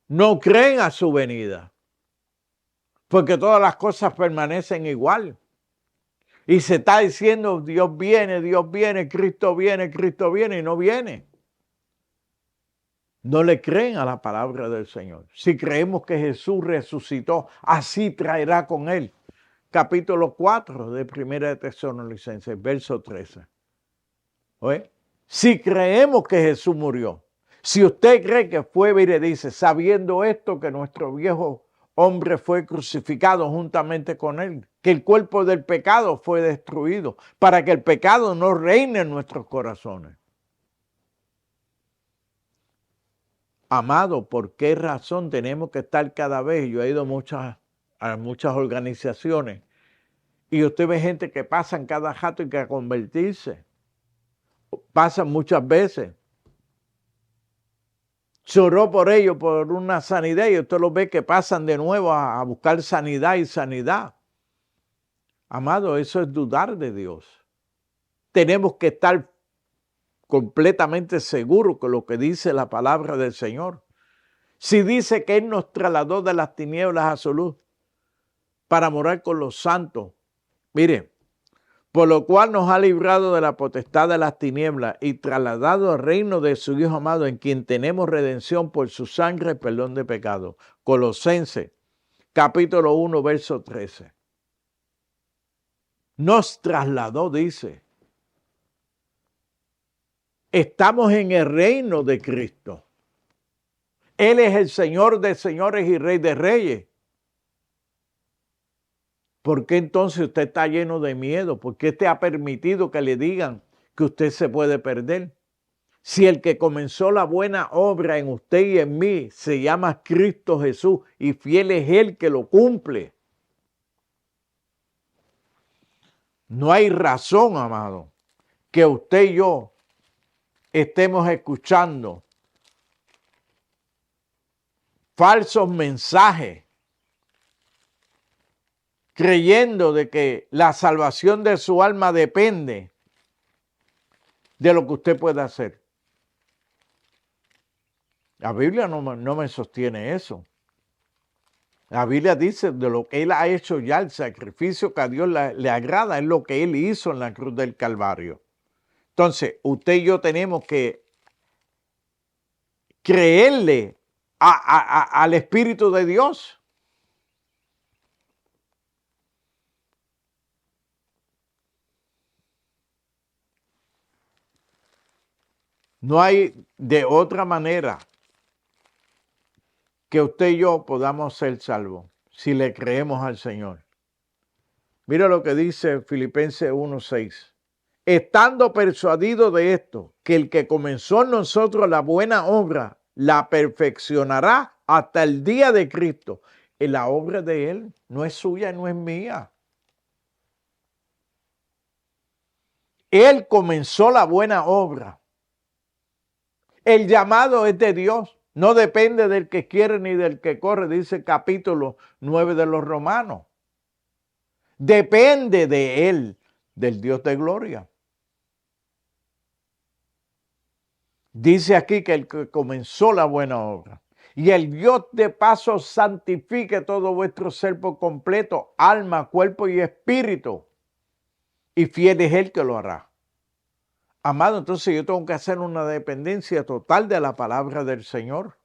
no creen a su venida, porque todas las cosas permanecen igual. Y se está diciendo, Dios viene, Cristo viene, y no viene. No le creen a la palabra del Señor. Si creemos que Jesús resucitó, así traerá con él. Capítulo 4 de 1 de Tesalonicenses, verso 13. ¿Oye? Si creemos que Jesús murió, si usted cree que fue, mire, dice, sabiendo esto que nuestro viejo hombre fue crucificado juntamente con él, que el cuerpo del pecado fue destruido, para que el pecado no reine en nuestros corazones. Amado, ¿por qué razón tenemos que estar cada vez? Yo he ido a muchas organizaciones y usted ve gente que pasan cada rato y que a convertirse. Pasan muchas veces. Se oró por ellos por una sanidad y usted los ve que pasan de nuevo a buscar sanidad y sanidad. Amado, eso es dudar de Dios. Tenemos que estar completamente seguros con lo que dice la palabra del Señor. Si dice que Él nos trasladó de las tinieblas a su luz para morar con los santos, mire, por lo cual nos ha librado de la potestad de las tinieblas y trasladado al reino de su Hijo amado, en quien tenemos redención por su sangre y perdón de pecado. Colosenses, capítulo 1, verso 13. Nos trasladó, dice. Estamos en el reino de Cristo. Él es el Señor de señores y Rey de reyes. ¿Por qué entonces usted está lleno de miedo? ¿Por qué te ha permitido que le digan que usted se puede perder? Si el que comenzó la buena obra en usted y en mí se llama Cristo Jesús y fiel es Él que lo cumple. No hay razón, amado, que usted y yo estemos escuchando falsos mensajes, creyendo de que la salvación de su alma depende de lo que usted pueda hacer. La Biblia no me sostiene eso. La Biblia dice de lo que Él ha hecho ya, el sacrificio que a Dios le agrada, es lo que Él hizo en la cruz del Calvario. Entonces, usted y yo tenemos que creerle al Espíritu de Dios. No hay de otra manera que usted y yo podamos ser salvos si le creemos al Señor. Mira lo que dice Filipenses 1:6. Estando persuadido de esto, que el que comenzó en nosotros la buena obra, la perfeccionará hasta el día de Cristo. Y la obra de Él no es suya, no es mía. Él comenzó la buena obra. El llamado es de Dios. No depende del que quiere ni del que corre, dice el capítulo 9 de los Romanos. Depende de Él, del Dios de gloria. Dice aquí que el que comenzó la buena obra. Y el Dios de paso santifique todo vuestro ser por completo, alma, cuerpo y espíritu. Y fiel es Él que lo hará. Amado, entonces yo tengo que hacer una dependencia total de la palabra del Señor.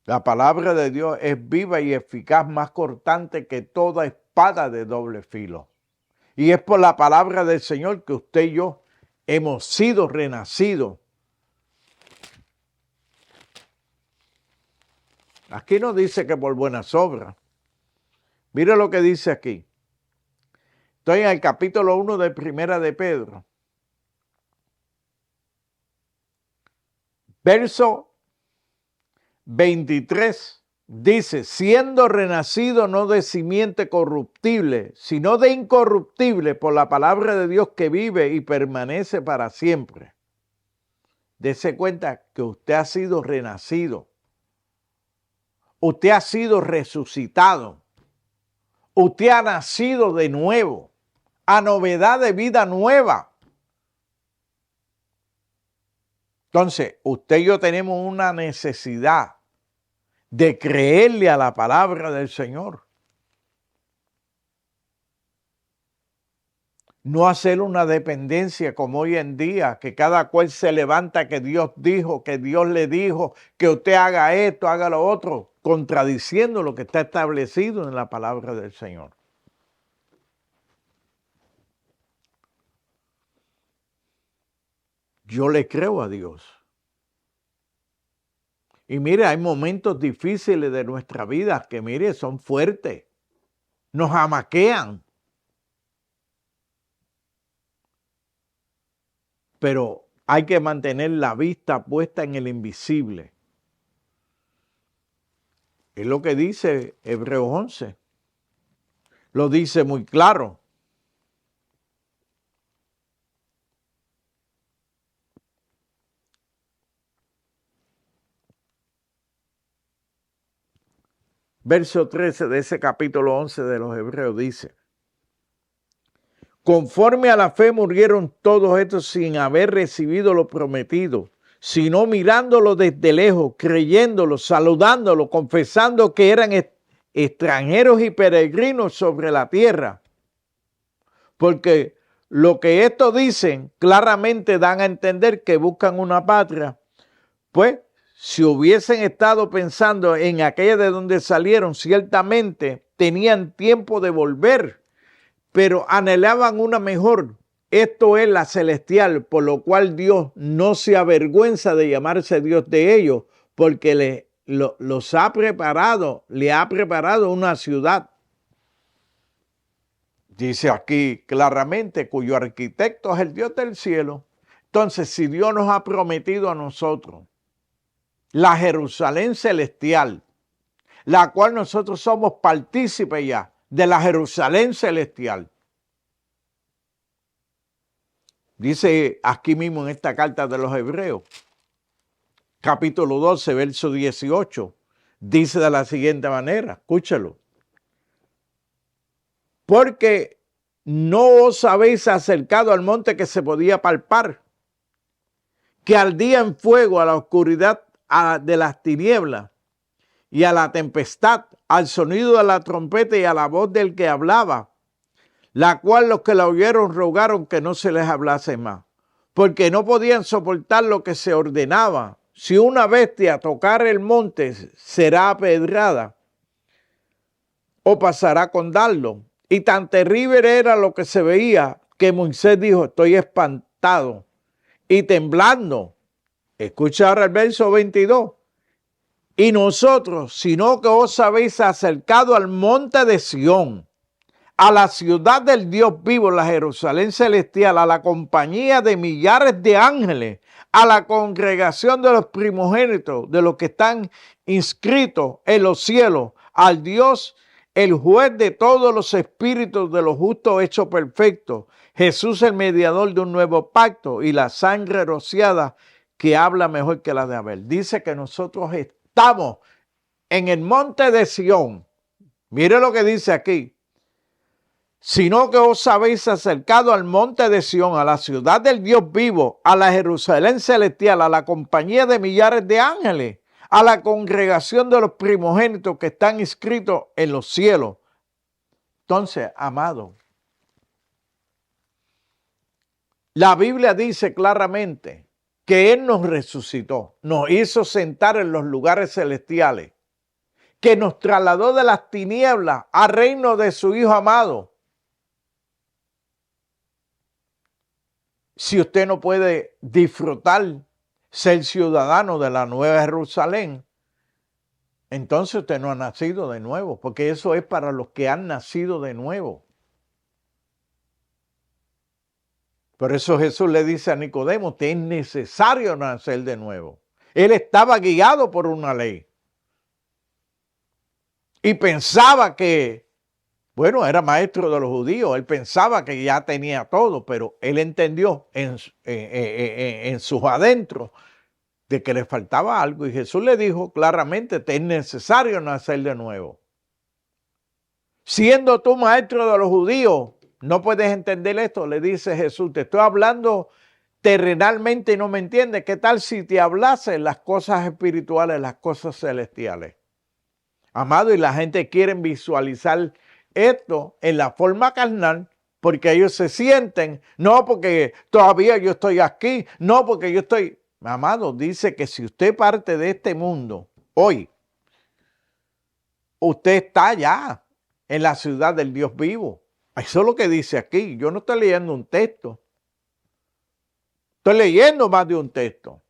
La palabra de Dios es viva y eficaz, más cortante que toda espada de doble filo. Y es por la palabra del Señor que usted y yo hemos sido renacidos. Aquí no dice que por buenas obras. Mire lo que dice aquí. Estoy en el capítulo 1 de Primera de Pedro. Verso 23 dice, siendo renacido no de simiente corruptible, sino de incorruptible por la palabra de Dios que vive y permanece para siempre. Dese cuenta que usted ha sido renacido. Usted ha sido resucitado. Usted ha nacido de nuevo, a novedad de vida nueva. Entonces, usted y yo tenemos una necesidad de creerle a la palabra del Señor. No hacer una dependencia como hoy en día, que cada cual se levanta, que Dios dijo, que Dios le dijo, que usted haga esto, haga lo otro, contradiciendo lo que está establecido en la palabra del Señor. Yo le creo a Dios. Y mire, hay momentos difíciles de nuestra vida que, mire, son fuertes. Nos amaquean. Pero hay que mantener la vista puesta en el invisible. Es lo que dice Hebreos 11. Lo dice muy claro. Verso 13 de ese capítulo 11 de los Hebreos dice, conforme a la fe murieron todos estos sin haber recibido lo prometido, sino mirándolo desde lejos, creyéndolo, saludándolo, confesando que eran extranjeros y peregrinos sobre la tierra. Porque lo que estos dicen claramente dan a entender que buscan una patria, Pues, si hubiesen estado pensando en aquella de donde salieron, ciertamente tenían tiempo de volver, pero anhelaban una mejor. Esto es la celestial, por lo cual Dios no se avergüenza de llamarse Dios de ellos, porque los ha preparado, le ha preparado una ciudad. Dice aquí claramente, cuyo arquitecto es el Dios del cielo. Entonces, si Dios nos ha prometido a nosotros la Jerusalén celestial, la cual nosotros somos partícipes ya de la Jerusalén celestial. Dice aquí mismo en esta carta de los Hebreos, capítulo 12, verso 18, dice de la siguiente manera, escúchalo. Porque no os habéis acercado al monte que se podía palpar, que ardía en fuego, a la oscuridad de las tinieblas y a la tempestad, al sonido de la trompeta y a la voz del que hablaba, la cual los que la oyeron rogaron que no se les hablase más, porque no podían soportar lo que se ordenaba. Si una bestia tocar el monte, será apedrada o pasará con dardo. Y tan terrible era lo que se veía que Moisés dijo, estoy espantado y temblando. Escucha ahora el verso 22. Y nosotros, sino que os habéis acercado al monte de Sión, a la ciudad del Dios vivo, la Jerusalén celestial, a la compañía de millares de ángeles, a la congregación de los primogénitos, de los que están inscritos en los cielos, al Dios, el juez de todos los espíritus de los justos hechos perfectos, Jesús el mediador de un nuevo pacto y la sangre rociada que habla mejor que la de Abel. Dice que nosotros estamos en el monte de Sión. Mire lo que dice aquí. Sino que os habéis acercado al monte de Sión, a la ciudad del Dios vivo, a la Jerusalén celestial, a la compañía de millares de ángeles, a la congregación de los primogénitos que están inscritos en los cielos. Entonces, amado, la Biblia dice claramente que Él nos resucitó, nos hizo sentar en los lugares celestiales, que nos trasladó de las tinieblas al reino de su Hijo amado. Si usted no puede disfrutar, ser ciudadano de la Nueva Jerusalén, entonces usted no ha nacido de nuevo, porque eso es para los que han nacido de nuevo. Por eso Jesús le dice a Nicodemo, te es necesario nacer de nuevo. Él estaba guiado por una ley. Y pensaba que, bueno, era maestro de los judíos, él pensaba que ya tenía todo, pero él entendió en sus adentros de que le faltaba algo. Y Jesús le dijo claramente, te es necesario nacer de nuevo. Siendo tú maestro de los judíos, no puedes entender esto, le dice Jesús, te estoy hablando terrenalmente y no me entiendes. ¿Qué tal si te hablase las cosas espirituales, las cosas celestiales? Amado, y la gente quiere visualizar esto en la forma carnal porque ellos se sienten, no porque todavía yo estoy aquí, no porque yo estoy... Amado, dice que si usted parte de este mundo hoy, usted está ya en la ciudad del Dios vivo. Eso es lo que dice aquí. Yo no estoy leyendo un texto. Estoy leyendo más de un texto.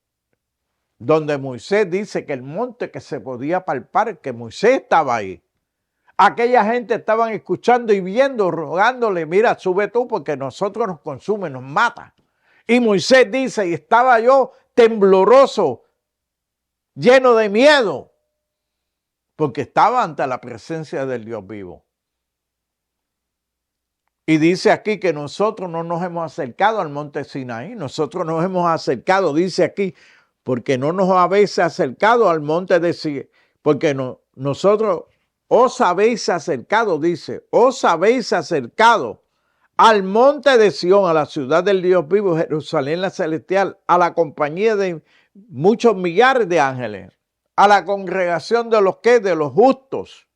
Donde Moisés dice que el monte que se podía palpar, que Moisés estaba ahí. Aquella gente estaban escuchando y viendo, rogándole, mira, sube tú porque nosotros nos consume, nos mata. Y Moisés dice, y estaba yo tembloroso, lleno de miedo, porque estaba ante la presencia del Dios vivo. Y dice aquí que nosotros no nos hemos acercado al monte Sinaí, nosotros nos hemos acercado, dice aquí, porque no nos habéis acercado al monte de Sinaí, porque nosotros os habéis acercado, dice, os habéis acercado al monte de Sión, a la ciudad del Dios vivo, Jerusalén la celestial, a la compañía de muchos millares de ángeles, a la congregación de los que, de los justos,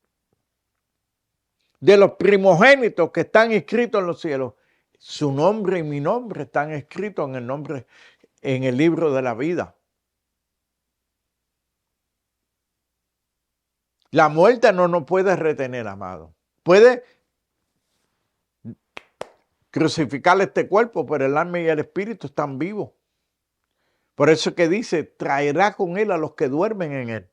de los primogénitos que están escritos en los cielos. Su nombre y mi nombre están escritos en el libro de la vida. La muerte no nos puede retener, amado. Puede crucificar este cuerpo, pero el alma y el espíritu están vivos. Por eso que dice, traerá con él a los que duermen en él.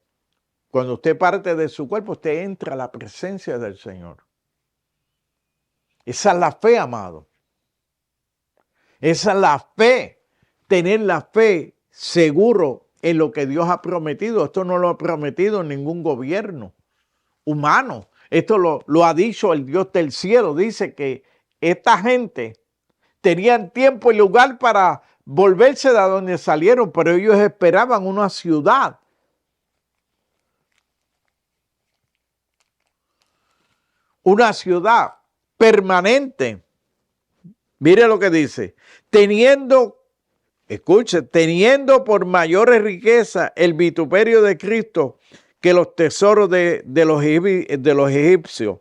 Cuando usted parte de su cuerpo, usted entra a la presencia del Señor. Esa es la fe, amado. Esa es la fe. Tener la fe seguro en lo que Dios ha prometido. Esto no lo ha prometido ningún gobierno humano. Esto lo ha dicho el Dios del cielo. Dice que esta gente tenían tiempo y lugar para volverse de donde salieron, pero ellos esperaban una ciudad. Una ciudad permanente. Mire lo que dice. Teniendo por mayores riquezas el vituperio de Cristo que los tesoros de los egipcios,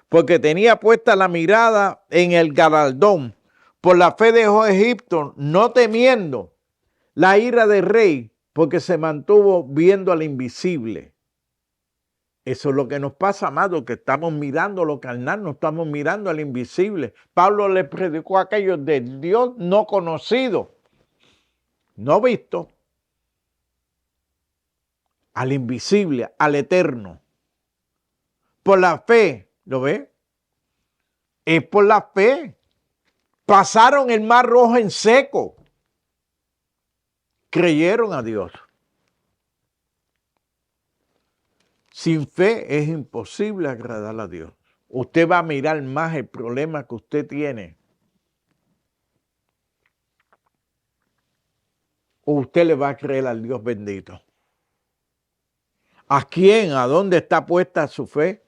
porque tenía puesta la mirada en el galardón. Por la fe dejó Egipto, no temiendo la ira del rey, porque se mantuvo viendo al invisible. Eso es lo que nos pasa, amado, que estamos mirando lo carnal, no estamos mirando al invisible. Pablo le predicó a aquellos de Dios no conocido, no visto, al invisible, al eterno. Por la fe, ¿lo ve? Es por la fe. Pasaron el mar rojo en seco. Creyeron a Dios. Sin fe es imposible agradar a Dios. Usted va a mirar más el problema que usted tiene. O usted le va a creer al Dios bendito. ¿A quién? ¿A dónde está puesta su fe?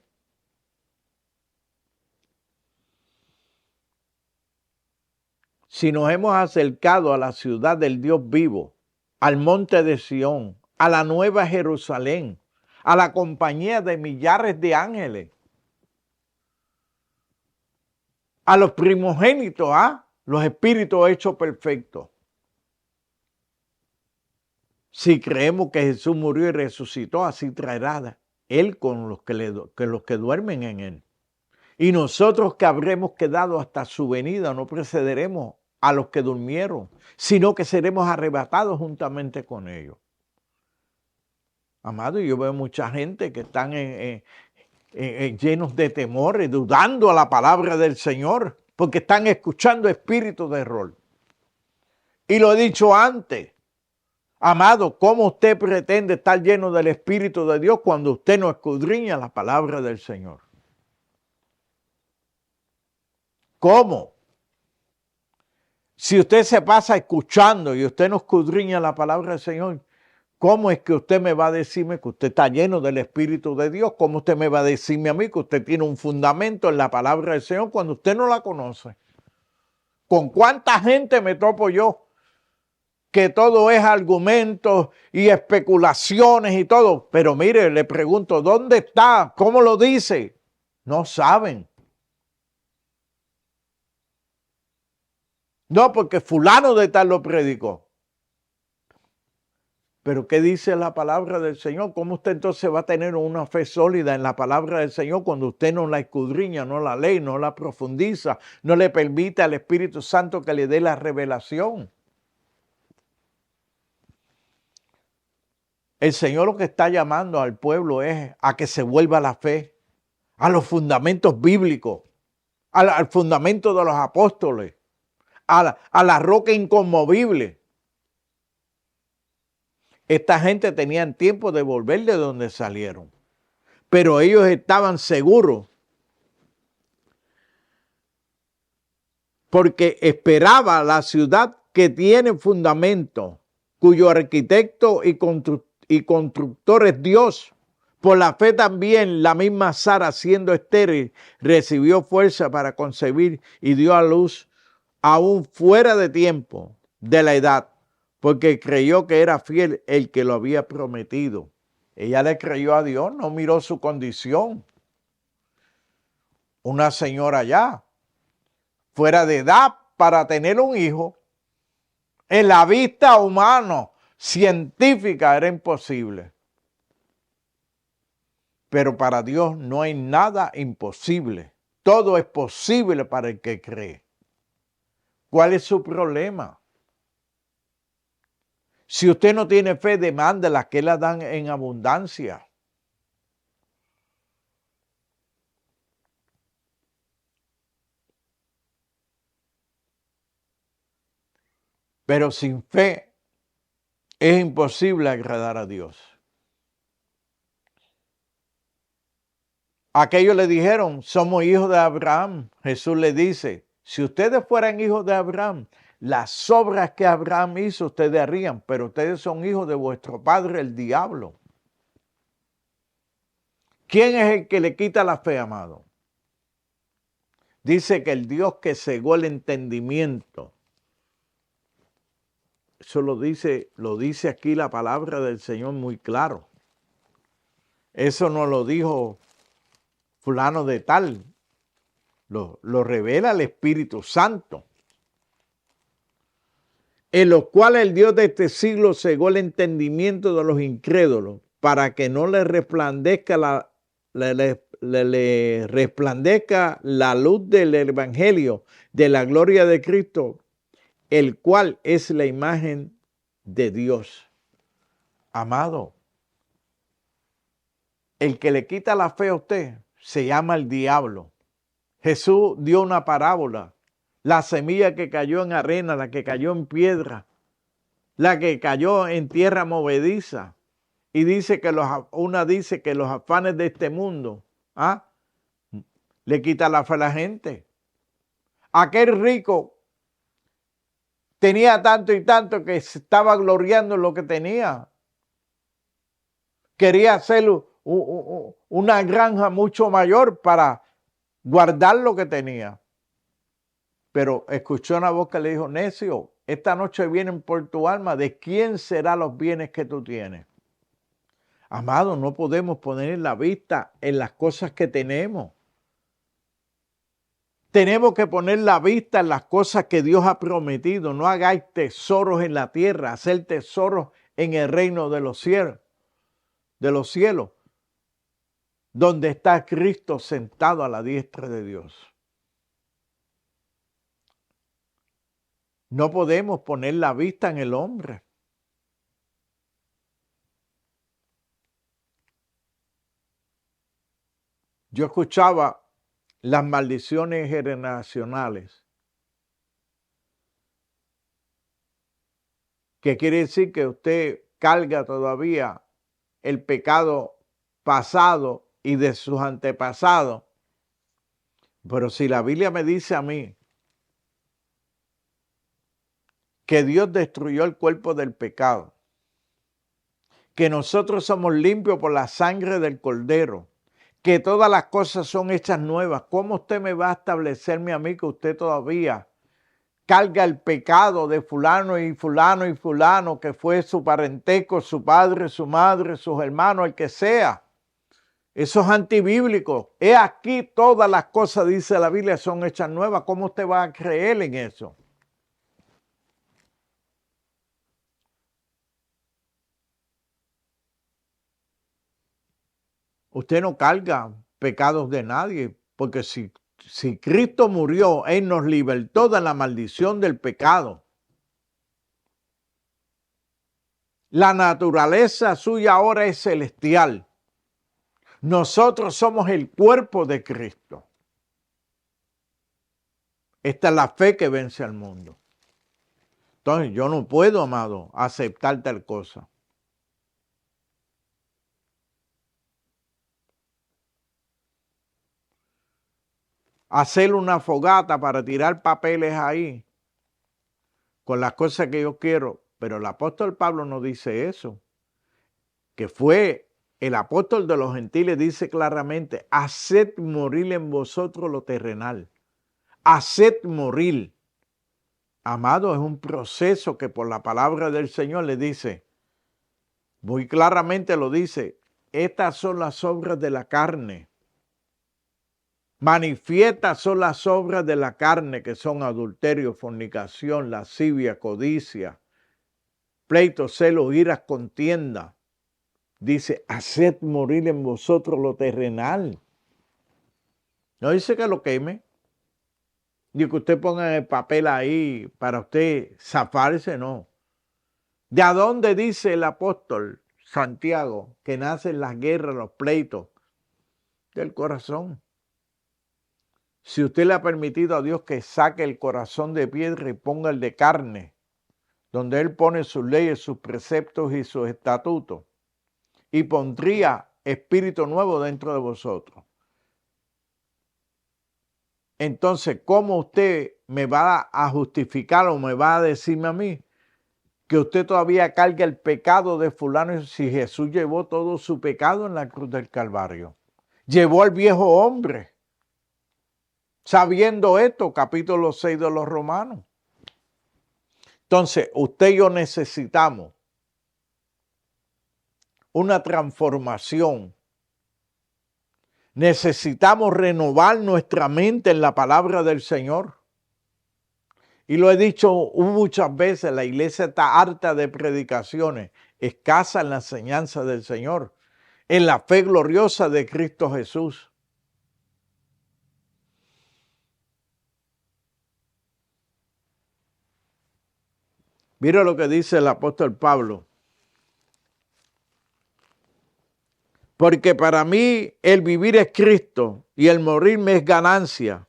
Si nos hemos acercado a la ciudad del Dios vivo, al monte de Sión, a la nueva Jerusalén, a la compañía de millares de ángeles, a los primogénitos, los espíritus hechos perfectos. Si creemos que Jesús murió y resucitó, así traerá Él con los que duermen en Él. Y nosotros que habremos quedado hasta su venida, no precederemos a los que durmieron, sino que seremos arrebatados juntamente con ellos. Amado, yo veo mucha gente que están llenos de temores, dudando a la palabra del Señor, porque están escuchando espíritus de error. Y lo he dicho antes, amado, ¿cómo usted pretende estar lleno del Espíritu de Dios cuando usted no escudriña la palabra del Señor? ¿Cómo? Si usted se pasa escuchando y usted no escudriña la palabra del Señor, ¿cómo es que usted me va a decirme que usted está lleno del Espíritu de Dios? ¿Cómo usted me va a decirme a mí que usted tiene un fundamento en la palabra del Señor cuando usted no la conoce? ¿Con cuánta gente me topo yo? Que todo es argumentos y especulaciones y todo. Pero mire, le pregunto, ¿dónde está? ¿Cómo lo dice? No saben. No, porque fulano de tal lo predicó. Pero ¿qué dice la palabra del Señor? ¿Cómo usted entonces va a tener una fe sólida en la palabra del Señor cuando usted no la escudriña, no la lee, no la profundiza, no le permite al Espíritu Santo que le dé la revelación? El Señor lo que está llamando al pueblo es a que se vuelva a la fe, a los fundamentos bíblicos, al fundamento de los apóstoles, a la roca inconmovible. Esta gente tenía tiempo de volver de donde salieron, pero ellos estaban seguros porque esperaba la ciudad que tiene fundamento, cuyo arquitecto y constructor es Dios. Por la fe también la misma Sara, siendo estéril, recibió fuerza para concebir y dio a luz aún fuera de tiempo de la edad, porque creyó que era fiel el que lo había prometido. Ella le creyó a Dios, no miró su condición. Una señora ya, fuera de edad para tener un hijo, en la vista humana, científica, era imposible. Pero para Dios no hay nada imposible. Todo es posible para el que cree. ¿Cuál es su problema? Si usted no tiene fe, demándela, que la dan en abundancia. Pero sin fe es imposible agradar a Dios. Aquellos le dijeron, somos hijos de Abraham. Jesús le dice, si ustedes fueran hijos de Abraham, las obras que Abraham hizo ustedes harían, pero ustedes son hijos de vuestro padre el diablo. ¿Quién es el que le quita la fe, amado? Dice que el Dios que cegó el entendimiento. Eso lo dice aquí la palabra del Señor muy claro. Eso no lo dijo fulano de tal. Lo revela el Espíritu Santo. En los cuales el Dios de este siglo cegó el entendimiento de los incrédulos para que no le resplandezca le resplandezca la luz del Evangelio de la gloria de Cristo, el cual es la imagen de Dios. Amado, el que le quita la fe a usted se llama el diablo. Jesús dio una parábola. La semilla que cayó en arena, la que cayó en piedra, la que cayó en tierra movediza. Y dice que una dice que los afanes de este mundo le quita la fe a la gente. Aquel rico tenía tanto y tanto que se estaba gloriando en lo que tenía. Quería hacer una granja mucho mayor para guardar lo que tenía. Pero escuchó una voz que le dijo, necio, esta noche vienen por tu alma, ¿de quién serán los bienes que tú tienes? Amado, no podemos poner la vista en las cosas que tenemos. Tenemos que poner la vista en las cosas que Dios ha prometido. No hagáis tesoros en la tierra, hacer tesoros en el reino de los cielos, donde está Cristo sentado a la diestra de Dios. No podemos poner la vista en el hombre. Yo escuchaba las maldiciones generacionales, que quiere decir que usted carga todavía el pecado pasado y de sus antepasados. Pero si la Biblia me dice a mí que Dios destruyó el cuerpo del pecado, que nosotros somos limpios por la sangre del Cordero, que todas las cosas son hechas nuevas, ¿cómo usted me va a establecerme a mí que usted todavía carga el pecado de fulano y fulano y fulano, que fue su parentesco, su padre, su madre, sus hermanos, el que sea? Eso es antibíblico. He aquí todas las cosas, dice la Biblia, son hechas nuevas. ¿Cómo usted va a creer en eso? Usted no carga pecados de nadie, porque si Cristo murió, Él nos libertó de la maldición del pecado. La naturaleza suya ahora es celestial. Nosotros somos el cuerpo de Cristo. Esta es la fe que vence al mundo. Entonces yo no puedo, amado, aceptar tal cosa. Hacer una fogata para tirar papeles ahí con las cosas que yo quiero. Pero el apóstol Pablo no dice eso. Que fue el apóstol de los gentiles, dice claramente, haced morir en vosotros lo terrenal. Haced morir. Amado, es un proceso que por la palabra del Señor le dice, muy claramente lo dice, estas son las obras de la carne. Manifiestas son las obras de la carne, que son adulterio, fornicación, lascivia, codicia, pleito, celos, iras, contienda, dice, haced morir en vosotros lo terrenal. No dice que lo queme, ni que usted ponga el papel ahí para usted zafarse, no. ¿De a dónde dice el apóstol Santiago que nacen las guerras, los pleitos? Del corazón. Si usted le ha permitido a Dios que saque el corazón de piedra y ponga el de carne, donde Él pone sus leyes, sus preceptos y sus estatutos, y pondría espíritu nuevo dentro de vosotros. Entonces, ¿cómo usted me va a justificar o me va a decirme a mí que usted todavía carga el pecado de fulano si Jesús llevó todo su pecado en la cruz del Calvario? Llevó al viejo hombre. Sabiendo esto, capítulo 6 de los Romanos. Entonces, usted y yo necesitamos una transformación. Necesitamos renovar nuestra mente en la palabra del Señor. Y lo he dicho muchas veces, la iglesia está harta de predicaciones, escasa en la enseñanza del Señor, en la fe gloriosa de Cristo Jesús. Mira lo que dice el apóstol Pablo. Porque para mí el vivir es Cristo y el morir me es ganancia.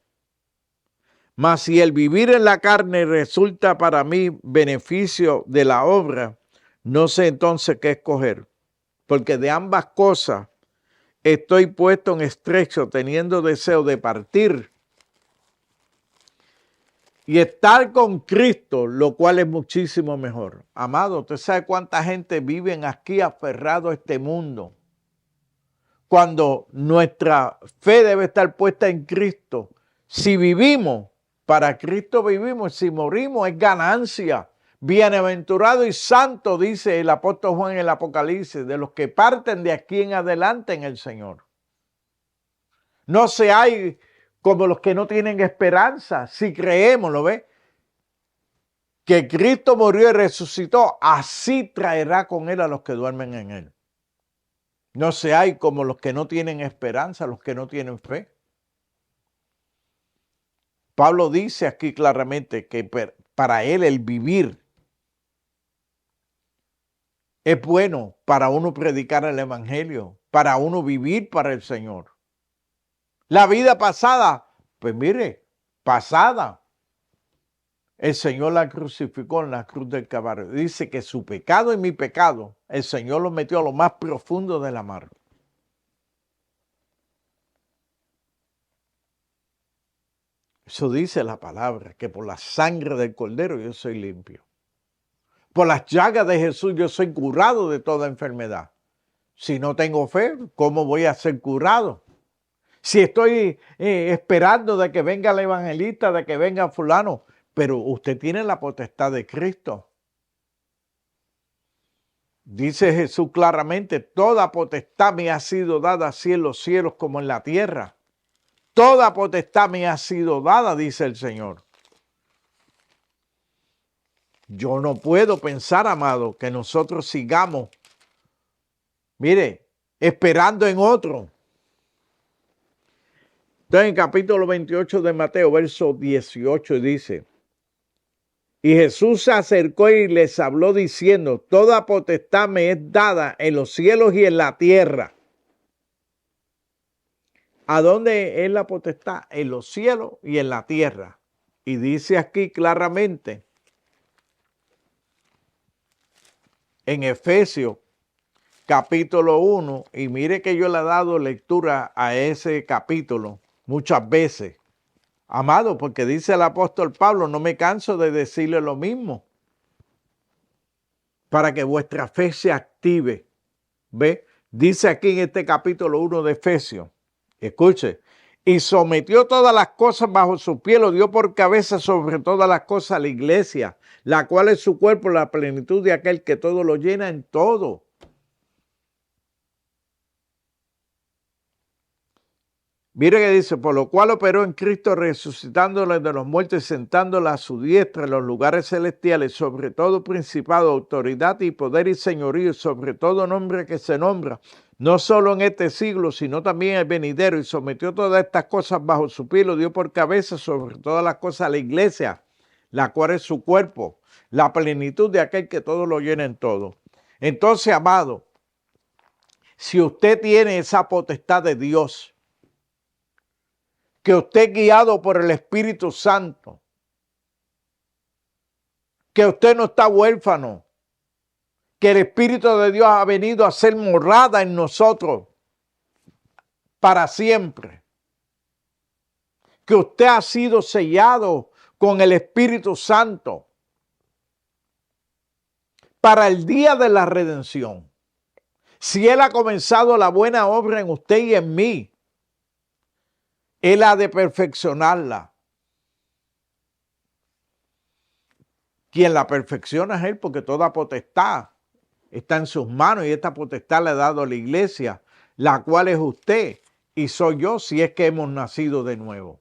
Mas si el vivir en la carne resulta para mí beneficio de la obra, no sé entonces qué escoger. Porque de ambas cosas estoy puesto en estrecho, teniendo deseo de partir y estar con Cristo, lo cual es muchísimo mejor. Amado, ¿usted sabe cuánta gente vive aquí aferrado a este mundo? Cuando nuestra fe debe estar puesta en Cristo. Si vivimos, para Cristo vivimos. Si morimos, es ganancia. Bienaventurado y santo, dice el apóstol Juan en el Apocalipsis, de los que parten de aquí en adelante en el Señor. No se hay como los que no tienen esperanza. Si creemos, ¿lo ve? Que Cristo murió y resucitó, así traerá con Él a los que duermen en Él. No se hay como los que no tienen esperanza, los que no tienen fe. Pablo dice aquí claramente que para él el vivir es bueno para uno predicar el evangelio, para uno vivir para el Señor. La vida pasada, pues mire, pasada, el Señor la crucificó en la cruz del Calvario. Dice que su pecado y mi pecado, el Señor lo metió a lo más profundo de la mar. Eso dice la palabra, que por la sangre del Cordero yo soy limpio. Por las llagas de Jesús yo soy curado de toda enfermedad. Si no tengo fe, ¿cómo voy a ser curado? Si estoy esperando de que venga el evangelista, de que venga fulano, pero usted tiene la potestad de Cristo. Dice Jesús claramente, toda potestad me ha sido dada así en los cielos como en la tierra. Toda potestad me ha sido dada, dice el Señor. Yo no puedo pensar, amado, que nosotros sigamos, mire, esperando en otro. Entonces, en capítulo 28 de Mateo, verso 18, dice, y Jesús se acercó y les habló diciendo, toda potestad me es dada en los cielos y en la tierra. ¿A dónde es la potestad? En los cielos y en la tierra. Y dice aquí claramente, en Efesios capítulo 1, y mire que yo le he dado lectura a ese capítulo muchas veces, amado, porque dice el apóstol Pablo, no me canso de decirle lo mismo, para que vuestra fe se active. ¿Ve? Dice aquí en este capítulo 1 de Efesios, escuche, y sometió todas las cosas bajo su pie, lo dio por cabeza sobre todas las cosas a la iglesia, la cual es su cuerpo, la plenitud de aquel que todo lo llena en todo. Mire que dice, por lo cual operó en Cristo resucitándole de los muertos y sentándole a su diestra en los lugares celestiales, sobre todo principado, autoridad y poder y señorío, sobre todo nombre que se nombra, no solo en este siglo, sino también en el venidero, y sometió todas estas cosas bajo su pie, lo dio por cabeza sobre todas las cosas a la iglesia, la cual es su cuerpo, la plenitud de aquel que todo lo llena en todo. Entonces, amado, si usted tiene esa potestad de Dios, que usted es guiado por el Espíritu Santo, que usted no está huérfano, que el Espíritu de Dios ha venido a ser morada en nosotros para siempre, que usted ha sido sellado con el Espíritu Santo para el día de la redención. Si Él ha comenzado la buena obra en usted y en mí, Él ha de perfeccionarla. Quien la perfecciona es Él, porque toda potestad está en sus manos y esta potestad le ha dado a la iglesia, la cual es usted y soy yo si es que hemos nacido de nuevo.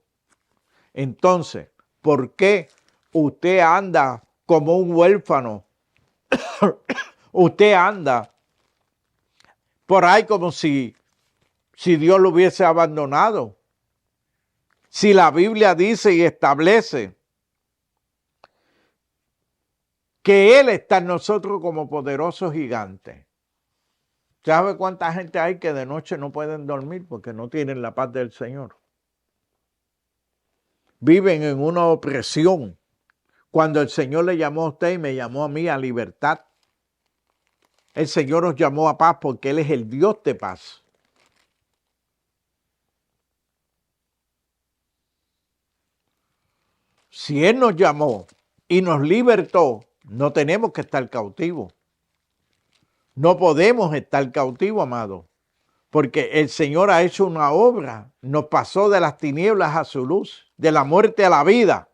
Entonces, ¿por qué usted anda como un huérfano? Usted anda por ahí como si Dios lo hubiese abandonado. Si la Biblia dice y establece que Él está en nosotros como poderoso gigante. ¿Sabe cuánta gente hay que de noche no pueden dormir porque no tienen la paz del Señor? Viven en una opresión. Cuando el Señor le llamó a usted y me llamó a mí a libertad, el Señor nos llamó a paz porque Él es el Dios de paz. Si Él nos llamó y nos libertó, no tenemos que estar cautivos. No podemos estar cautivos, amado, porque el Señor ha hecho una obra, nos pasó de las tinieblas a su luz, de la muerte a la vida.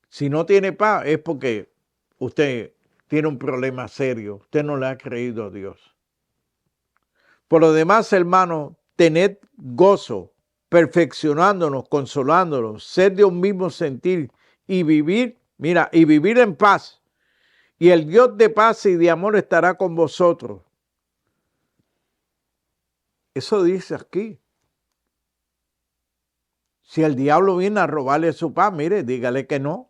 Si no tiene paz es porque usted tiene un problema serio, usted no le ha creído a Dios. Por lo demás, hermano, tened gozo, perfeccionándonos, consolándonos, ser de un mismo sentir y vivir, mira, y vivir en paz. Y el Dios de paz y de amor estará con vosotros. Eso dice aquí. Si el diablo viene a robarle su paz, mire, dígale que no.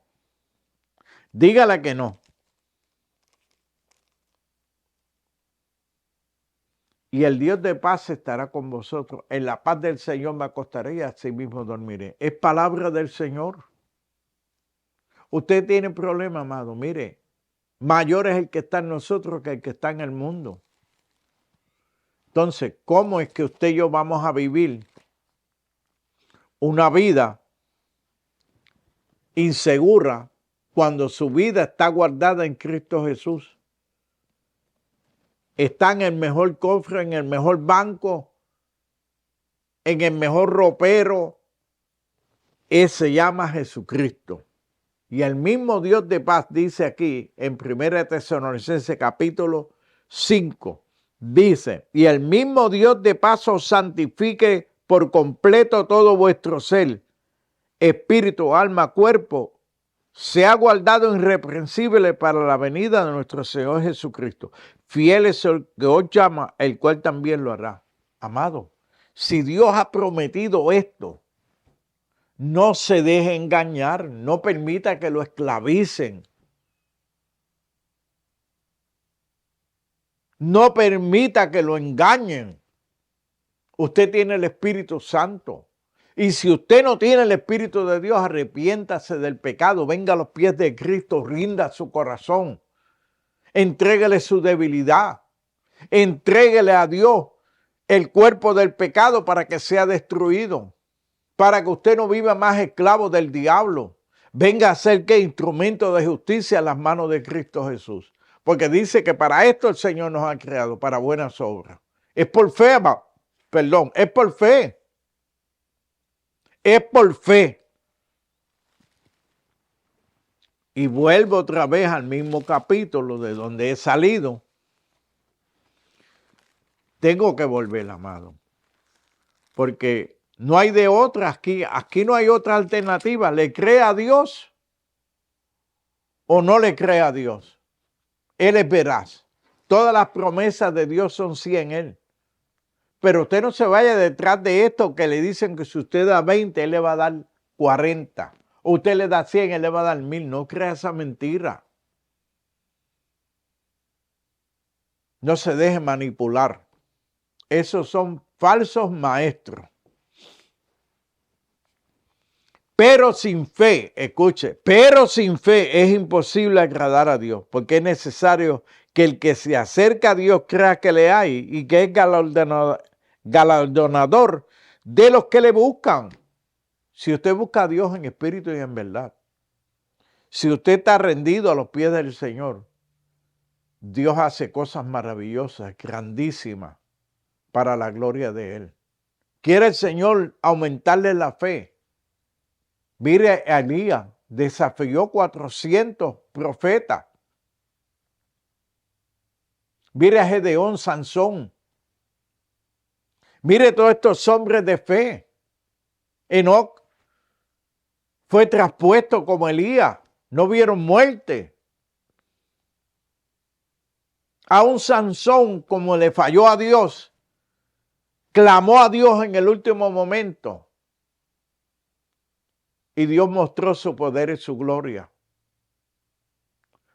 Dígale que no. Y el Dios de paz estará con vosotros. En la paz del Señor me acostaré y así mismo dormiré. Es palabra del Señor. Usted tiene problema, amado. Mire, mayor es el que está en nosotros que el que está en el mundo. Entonces, ¿cómo es que usted y yo vamos a vivir una vida insegura cuando su vida está guardada en Cristo Jesús? Está en el mejor cofre, en el mejor banco, en el mejor ropero. Ese se llama Jesucristo. Y el mismo Dios de paz dice aquí en 1 Tesalonicenses capítulo 5, dice, y el mismo Dios de paz os santifique por completo todo vuestro ser, espíritu, alma, cuerpo, sea guardado irreprensible para la venida de nuestro Señor Jesucristo. Fiel es el que os llama, el cual también lo hará. Amado, si Dios ha prometido esto, no se deje engañar, no permita que lo esclavicen. No permita que lo engañen. Usted tiene el Espíritu Santo. Y si usted no tiene el Espíritu de Dios, arrepiéntase del pecado, venga a los pies de Cristo, rinda su corazón. Entréguele su debilidad. Entréguele a Dios el cuerpo del pecado para que sea destruido. Para que usted no viva más esclavo del diablo. Venga a ser que instrumento de justicia en las manos de Cristo Jesús. Porque dice que para esto el Señor nos ha creado, para buenas obras. Es por fe, es por fe. Es por fe. y vuelvo otra vez al mismo capítulo de donde he salido, tengo que volver, amado, porque no hay de otra aquí no hay otra alternativa. ¿Le cree a Dios o no le cree a Dios? Él es veraz. Todas las promesas de Dios son sí en Él. Pero usted no se vaya detrás de esto que le dicen que si usted da 20, Él le va a dar 40. O usted le da 100, Él le va a dar 1000. No crea esa mentira. No se deje manipular. Esos son falsos maestros. Pero sin fe, escuche, pero sin fe es imposible agradar a Dios, porque es necesario que el que se acerca a Dios crea que le hay y que es galardonador de los que le buscan. Si usted busca a Dios en espíritu y en verdad, si usted está rendido a los pies del Señor, Dios hace cosas maravillosas, grandísimas, para la gloria de Él. Quiere el Señor aumentarle la fe. Mire, Elías desafió 400 profetas. Mire a Gedeón, Sansón. Mire todos estos hombres de fe. Enoc fue traspuesto como Elías. No vieron muerte. A un Sansón, como le falló a Dios, clamó a Dios en el último momento. Y Dios mostró su poder y su gloria.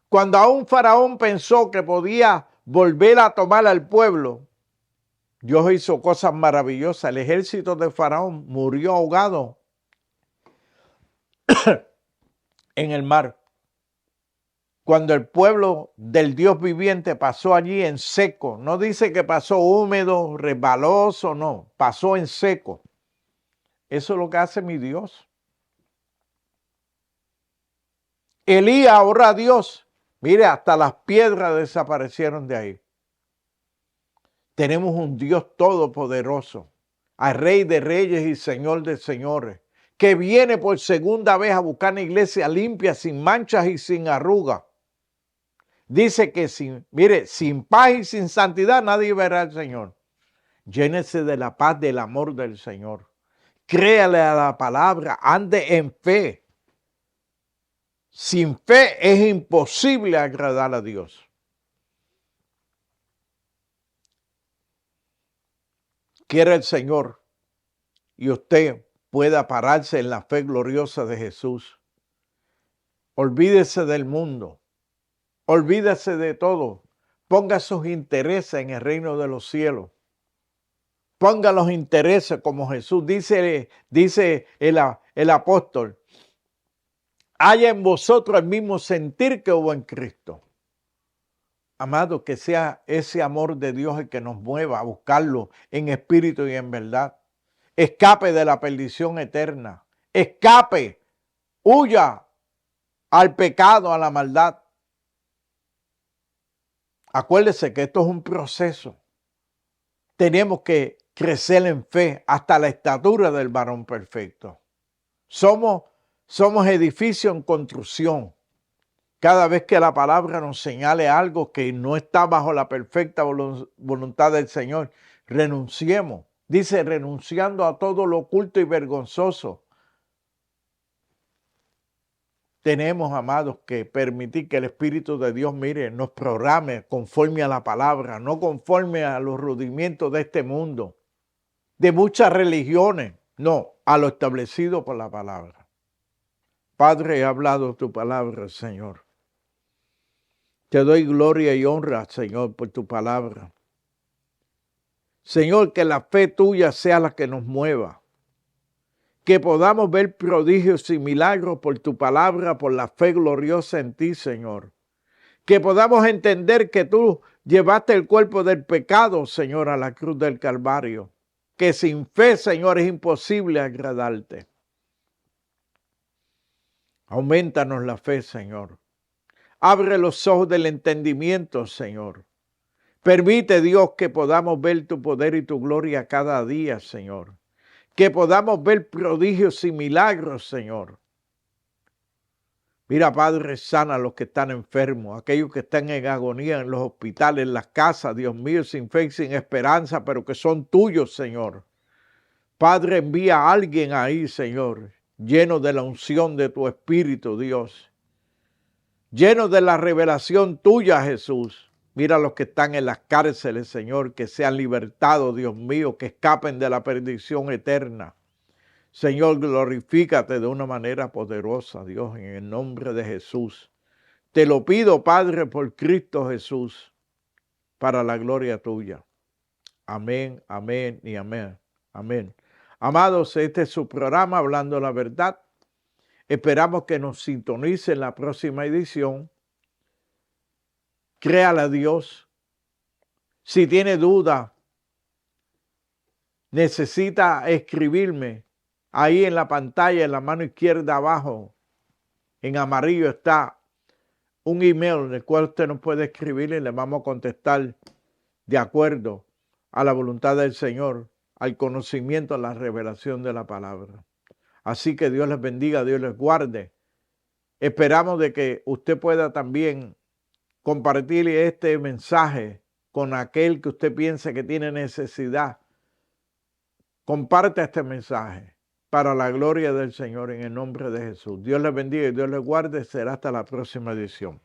Cuando aún Faraón pensó que podía volver a tomar al pueblo, Dios hizo cosas maravillosas. El ejército de Faraón murió ahogado en el mar. Cuando el pueblo del Dios viviente pasó allí en seco, no dice que pasó húmedo, resbaloso, no, pasó en seco. Eso es lo que hace mi Dios. Elías oró a Dios. Mire, hasta las piedras desaparecieron de ahí. Tenemos un Dios todopoderoso, al Rey de Reyes y Señor de Señores, que viene por segunda vez a buscar una iglesia limpia, sin manchas y sin arrugas. Dice que sin paz y sin santidad nadie verá al Señor. Llénese de la paz, del amor del Señor. Créale a la palabra, ande en fe. Sin fe es imposible agradar a Dios. Quiere el Señor y usted pueda pararse en la fe gloriosa de Jesús. Olvídese del mundo. Olvídese de todo. Ponga sus intereses en el reino de los cielos. Ponga los intereses como Jesús. Dice el apóstol. Haya en vosotros el mismo sentir que hubo en Cristo. Amado, que sea ese amor de Dios el que nos mueva a buscarlo en espíritu y en verdad. Escape de la perdición eterna. Escape. Huya al pecado, a la maldad. Acuérdese que esto es un proceso. Tenemos que crecer en fe hasta la estatura del varón perfecto. Somos edificio en construcción. Cada vez que la palabra nos señale algo que no está bajo la perfecta voluntad del Señor, renunciemos. Dice, renunciando a todo lo oculto y vergonzoso. Tenemos, amados, que permitir que el Espíritu de Dios, mire, nos programe conforme a la palabra, no conforme a los rudimentos de este mundo, de muchas religiones, no, a lo establecido por la palabra. Padre, he hablado tu palabra, Señor. Te doy gloria y honra, Señor, por tu palabra. Señor, que la fe tuya sea la que nos mueva. Que podamos ver prodigios y milagros por tu palabra, por la fe gloriosa en ti, Señor. Que podamos entender que tú llevaste el cuerpo del pecado, Señor, a la cruz del Calvario. Que sin fe, Señor, es imposible agradarte. Aumentanos la fe, Señor. Abre los ojos del entendimiento, Señor. Permite, Dios, que podamos ver tu poder y tu gloria cada día, Señor. Que podamos ver prodigios y milagros, Señor. Mira, Padre, sana a los que están enfermos, aquellos que están en agonía en los hospitales, en las casas, Dios mío, sin fe y sin esperanza, pero que son tuyos, Señor. Padre, envía a alguien ahí, Señor, lleno de la unción de tu Espíritu, Dios. Lleno de la revelación tuya, Jesús. Mira a los que están en las cárceles, Señor, que sean libertados, Dios mío, que escapen de la perdición eterna. Señor, glorifícate de una manera poderosa, Dios, en el nombre de Jesús. Te lo pido, Padre, por Cristo Jesús, para la gloria tuya. Amén, amén y amén. Amén. Amados, este es su programa Hablando la Verdad. Esperamos que nos sintonice en la próxima edición. Créale a Dios. Si tiene duda, necesita escribirme. Ahí en la pantalla, en la mano izquierda abajo, en amarillo está un email en el cual usted nos puede escribir y le vamos a contestar de acuerdo a la voluntad del Señor, al conocimiento, a la revelación de la palabra. Así que Dios les bendiga, Dios les guarde. Esperamos de que usted pueda también compartir este mensaje con aquel que usted piense que tiene necesidad. Comparte este mensaje para la gloria del Señor en el nombre de Jesús. Dios les bendiga y Dios les guarde. Será hasta la próxima edición.